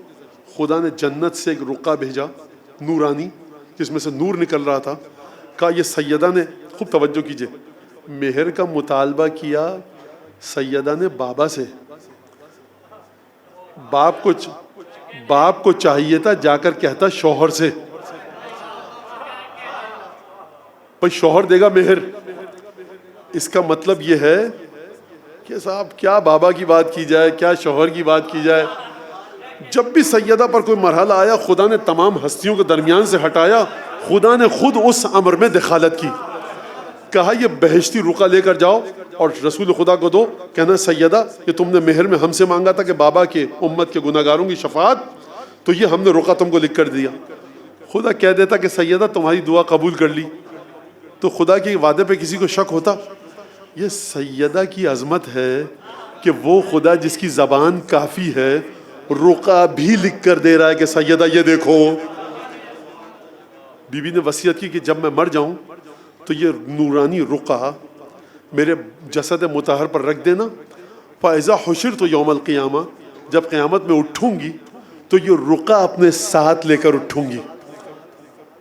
خدا نے جنت سے ایک رقعہ بھیجا نورانی، جس میں سے نور نکل رہا تھا۔ کہا یہ سیدہ نے، خوب توجہ کیجئے، مہر کا مطالبہ کیا سیدہ نے بابا سے، باپ کو چاہیے تھا جا کر کہتا شوہر سے، بھائی شوہر دے گا مہر، اس کا مطلب یہ ہے کہ صاحب کیا بابا کی بات کی جائے، کیا شوہر کی بات کی جائے. جب بھی سیدہ پر کوئی مرحلہ آیا خدا نے تمام ہستیوں کو درمیان سے ہٹایا، خدا نے خود اس امر میں دخالت کی. کہا یہ بہشتی رقعہ لے کر جاؤ اور رسول خدا کو دو، کہنا سیدہ یہ تم نے مہر میں ہم سے مانگا تھا کہ بابا کے امت کے گناہ گاروں کی شفاعت، تو یہ ہم نے رقعہ تم کو لکھ کر دیا. خدا کہہ دیتا کہ سیدہ تمہاری دعا قبول کر لی، تو خدا کے وعدے پہ کسی کو شک ہوتا؟ یہ سیدہ کی عظمت ہے کہ وہ خدا جس کی زبان کافی ہے رقعہ بھی لکھ کر دے رہا ہے کہ سیدہ یہ دیکھو. بی بی نے وصیت کی کہ جب میں مر جاؤں تو یہ نورانی رقعہ میرے جسد مطہر پر رکھ دینا، فَإِذَا حُشِرْتُ يَوْمَ الْقِيَامَةِ، جب قیامت میں اٹھوں گی تو یہ رقعہ اپنے ساتھ لے کر اٹھوں گی.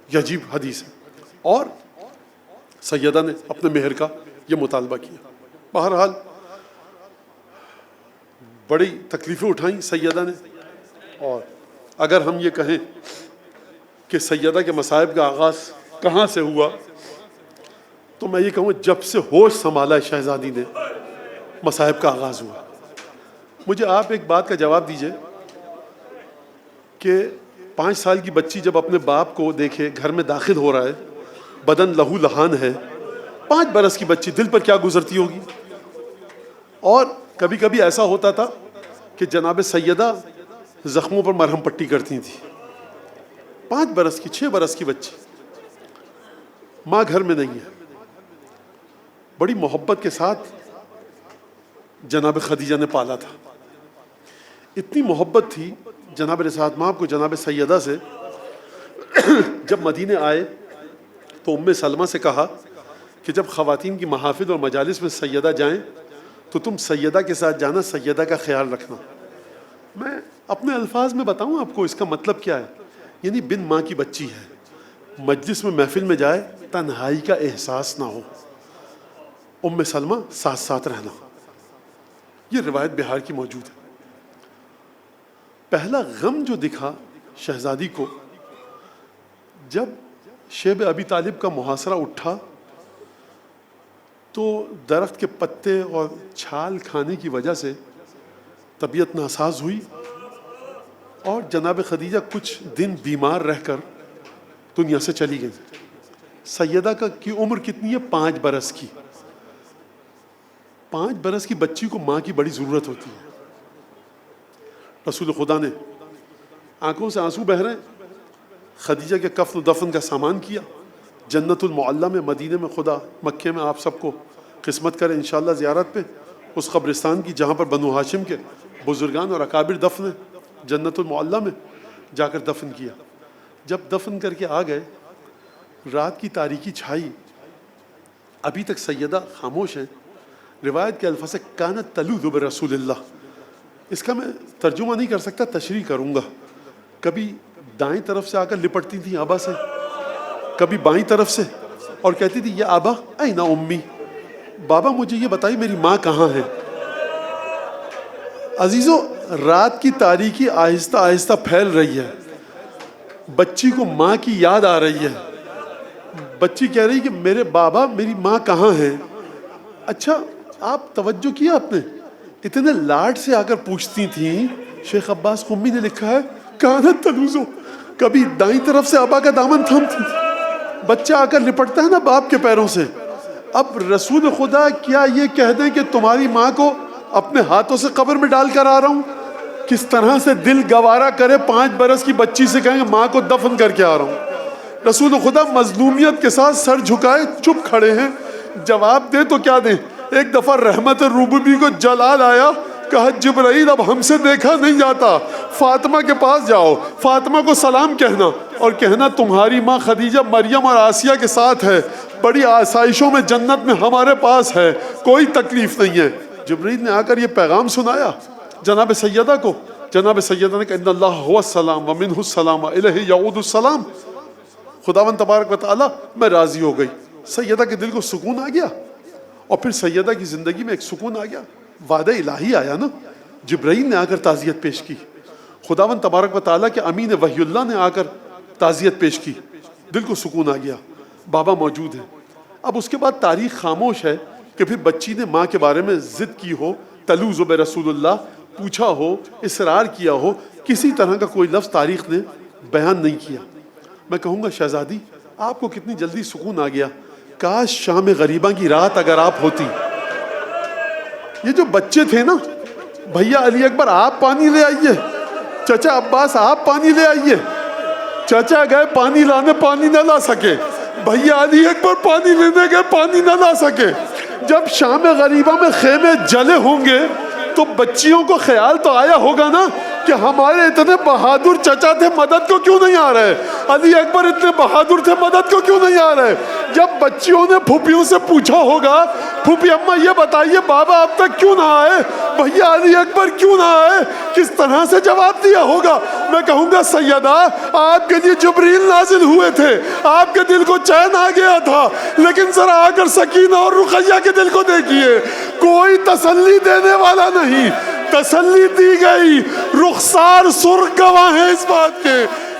یہ عجیب حدیث ہے. اور سیدہ نے اپنے مہر کا یہ مطالبہ کیا. بہرحال بڑی تکلیفیں اٹھائیں سیدہ نے. اور اگر ہم یہ کہیں کہ سیدہ کے مصائب کا آغاز کہاں سے ہوا، تو میں یہ کہوں جب سے ہوش سنبھالا شہزادی نے مصائب کا آغاز ہوا. مجھے آپ ایک بات کا جواب دیجئے کہ 5 سال کی بچی جب اپنے باپ کو دیکھے گھر میں داخل ہو رہا ہے، بدن لہو لہان ہے، 5 برس کی بچی، دل پر کیا گزرتی ہوگی؟ اور کبھی کبھی ایسا ہوتا تھا کہ جناب سیدہ زخموں پر مرہم پٹی کرتی تھی. 5 برس کی، 6 برس کی بچی، ماں گھر میں نہیں ہے. بڑی محبت کے ساتھ جناب خدیجہ نے پالا تھا. اتنی محبت تھی جناب رسالت مآب کو جناب سیدہ سے. جب مدینے آئے تو ام سلمہ سے کہا کہ جب خواتین کی محافل اور مجالس میں سیدہ جائیں تو تم سیدہ کے ساتھ جانا، سیدہ کا خیال رکھنا. میں اپنے الفاظ میں بتاؤں آپ کو اس کا مطلب کیا ہے. یعنی بن ماں کی بچی ہے، مجلس میں محفل میں جائے تنہائی کا احساس نہ ہو، ام سلمہ ساتھ ساتھ رہنا. یہ روایت بہار کی موجود ہے. پہلا غم جو دکھا شہزادی کو جب شیب ابی طالب کا محاصرہ اٹھا تو درخت کے پتے اور چھال کھانے کی وجہ سے طبیعت ناساز ہوئی اور جناب خدیجہ کچھ دن بیمار رہ کر دنیا سے چلی گئی. سیدہ کی عمر کتنی ہے؟ 5 برس کی. 5 برس کی بچی کو ماں کی بڑی ضرورت ہوتی ہے. رسول خدا نے آنکھوں سے آنسو بہ رہے ہیں، خدیجہ کے کفن و دفن کا سامان کیا. جنت المعلی میں، مدینے میں، خدا مکے میں آپ سب کو قسمت کرے انشاءاللہ زیارت پہ اس قبرستان کی جہاں پر بنو ہاشم کے بزرگان اور اکابر دفن ہیں. جنت المعلی میں جا کر دفن کیا. جب دفن کر کے آ گئے، رات کی تاریکی چھائی، ابھی تک سیدہ خاموش ہیں. روایت کے الفاظ سے کانت تلوذ برسول اللہ. اس کا میں ترجمہ نہیں کر سکتا، تشریح کروں گا. کبھی دائیں طرف سے آ کر لپٹتی تھی آبا سے، کبھی بائیں طرف سے، اور کہتی تھی یا آبا اینا امی، بابا مجھے یہ بتائی میری ماں کہاں ہے. عزیزو، رات کی تاریکی آہستہ آہستہ پھیل رہی ہے. بچی کو ماں کی یاد آ رہی ہے. بچی کہہ رہی کہ میرے بابا میری ماں کہاں ہے. اچھا آپ توجہ کیا آپ نے، اتنے لاڈ سے آ کر پوچھتی تھیں. شیخ عباس قمی نے لکھا ہے کانت تلوزو، کبھی دائیں طرف سے آبا کا دامن تھامتی تھی. بچہ آ کر لپٹتا ہے نا باپ کے پیروں سے. اب رسول خدا کیا یہ کہہ دیں کہ تمہاری ماں کو اپنے ہاتھوں سے قبر میں ڈال کر آ رہا ہوں؟ کس طرح سے دل گوارا کرے 5 برس کی بچی سے کہیں گے ماں کو دفن کر کے آ رہا ہوں. رسول خدا مظلومیت کے ساتھ سر جھکائے چپ کھڑے ہیں. جواب دے تو کیا دیں. ایک دفعہ رحمت ربوبی کو جلال آیا، کہا جبرائیل اب ہم سے دیکھا نہیں جاتا، فاطمہ کے پاس جاؤ، فاطمہ کو سلام کہنا اور کہنا تمہاری ماں خدیجہ مریم اور آسیہ کے ساتھ ہے، بڑی آسائشوں میں جنت میں ہمارے پاس ہے، کوئی تکلیف نہیں ہے. جبرائیل نے آ کر یہ پیغام سنایا جناب سیدہ کو. جناب سیدہ نے کہا ان اللہ هو السلام ومنہ السلام الیہ یعود السلام. خداوند تبارک و تعالی، میں راضی ہو گئی. سیدہ کے دل کو سکون آ گیا اور پھر سیدہ کی زندگی میں ایک سکون آ گیا. وعدہ الہی آیا نا، جبرائیل نے آ کر تعزیت پیش کی، خداوند تبارک و تعالیٰ کے امین وحی اللہ نے آ کر تعزیت پیش کی. دل کو سکون آ گیا. بابا موجود ہیں. اب اس کے بعد تاریخ خاموش ہے کہ پھر بچی نے ماں کے بارے میں ضد کی ہو، تلوذ بے رسول اللہ پوچھا ہو، اصرار کیا ہو، کسی طرح کا کوئی لفظ تاریخ نے بیان نہیں کیا۔ میں کہوں گا شہزادی آپ کو کتنی جلدی سکون آ گیا، کاش شام غریباں کی رات اگر آپ ہوتی۔ یہ جو بچے تھے نا، بھیا علی اکبر آپ پانی لے آئیے، چچا عباس آپ پانی لے آئیے، چچا گئے پانی لانے، پانی نہ لا سکے، بھیا علی اکبر پانی لینے گئے، پانی نہ لا سکے۔ جب شام غریبہ میں خیمے جلے ہوں گے تو بچیوں کو خیال تو آیا ہوگا نا کہ ہمارے اتنے بہادر چچا تھے، مدد کو کیوں نہیں آ رہے؟ علی اکبر اتنے بہادر تھے، مدد کو کیوں نہیں آ رہے؟ جب بچیوں نے پھوپھیوں سے پوچھا ہوگا، پھوپھی اماں یہ بتائیے بابا اب تک کیوں نہ آئے، بھیا علی اکبر کیوں نہ آئے، کس طرح سے جواب دیا ہوگا؟ میں کہوں گا سیدہ آپ کے لیے جبریل نازل ہوئے تھے، آپ کے دل کو چین آ گیا تھا، لیکن ذرا آ کر سکینہ اور رقیہ کے دل کو دیکھیے، کوئی تسلی دینے والا نہیں۔ تسلی دی گئی، رخسار سرخ گواہ ہیں اس بات کے،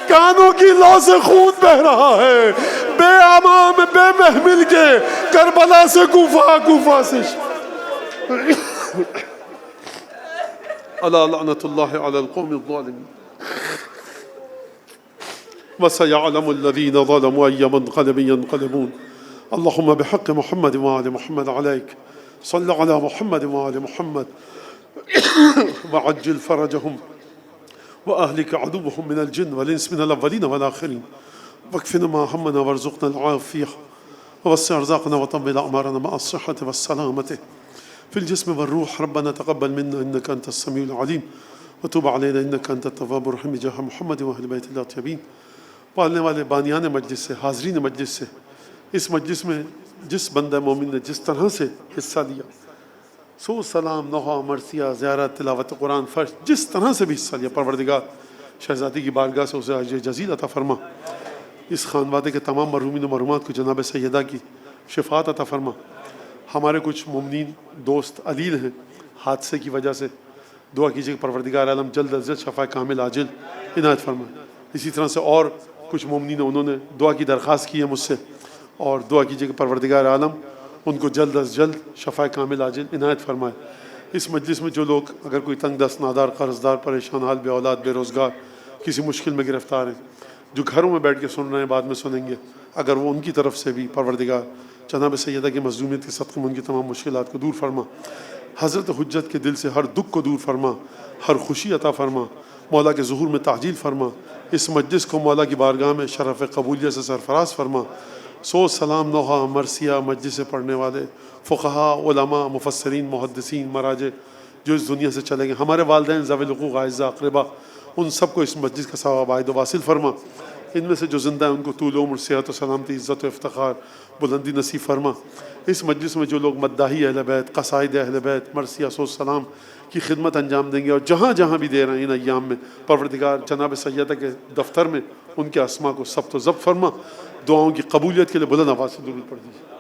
کانوں کی لو سے خون بہ رہا ہے، بے امام بے محمل کے کربلا سے کوفہ، کوفہ سے الا لعنت اللہ علی القوم الظالمین وسيعلم الذين ظلموا أي منقلب ينقلبون اللهم بحق محمد وآل محمد عليك صل على محمد وآل محمد وعجل فرجهم وأهلك عدوهم من الجن والإنس من الأولين والآخرين واكفنا ما همنا وارزقنا العافية ووسع أرزاقنا وطول أعمارنا مع الصحة والسلامة في الجسم والروح ربنا تقبل منا إنك أنت السميع العليم وتوب علينا إنك أنت التواب الرحيم جاه محمد وأهل بيت الله الطيبين۔ پالنے والے بانیان مجلس سے، حاضرین مجلس سے، اس مجلس میں جس بندہ مومن نے جس طرح سے حصہ لیا، سو سلام، نوحہ، مرثیہ، زیارت، تلاوت قرآن، فرش، جس طرح سے بھی حصہ لیا، پروردگار شہزادی کی بارگاہ سے اسے اجر جزیل عطا فرما۔ اس خانوادے کے تمام مرحومین و مرحومات کو جناب سیدہ کی شفاعت عطا فرما۔ ہمارے کچھ مومنین دوست علیل ہیں حادثے کی وجہ سے، دعا کیجیے کہ پروردگار عالم جلد از جلد شفا کامل عاجل عنایت فرمائے۔ اسی طرح سے اور کچھ مومنین انہوں نے دعا کی درخواست کی ہے مجھ سے، اور دعا کیجیے کہ پروردگار عالم ان کو جلد از جلد شفا کامل عاجل عنایت فرمائے۔ اس مجلس میں جو لوگ اگر کوئی تنگ دست، نادار، قرض دار، پریشان حال، بے اولاد، بے روزگار، کسی مشکل میں گرفتار ہیں، جو گھروں میں بیٹھ کے سن رہے ہیں، بعد میں سنیں گے، اگر وہ ان کی طرف سے بھی پروردگار جناب سیدہ کی مظلومیت کے صدقے میں ان کی تمام مشکلات کو دور فرما۔ حضرت حجت کے دل سے ہر دکھ کو دور فرما، ہر خوشی عطا فرما، مولا کے ظہور میں تعجیل فرما۔ اس مجلس کو مولا کی بارگاہ میں شرف قبولیت سے سرفراز فرما۔ سو سلام، نوحہ، مرثیہ، مجلس سے پڑھنے والے فقہاء، علماء، مفسرین، محدثین، مراجع جو اس دنیا سے چلے گئے، ہمارے والدین، ذوی الحقوق، اعزاء، اقربا، ان سب کو اس مجلس کا ثواب عائد و واصل فرما۔ ان میں سے جو زندہ ہیں ان کو طول عمر، صحت و سلامتی، عزت و افتخار، بلندی نصیب فرما۔ اس مجلس میں جو لوگ مداحی اہل بیت، قصائد اہل بیت، مرثیہ، سو سلام کی خدمت انجام دیں گے، اور جہاں جہاں بھی دے رہے ہیں ان ایام میں، پروردگار جناب سیدہ کے دفتر میں ان کے اسماء کو ثبت و ضبط فرما۔ دعاؤں کی قبولیت کے لیے بلند آواز سے درود پڑھ دیجیے۔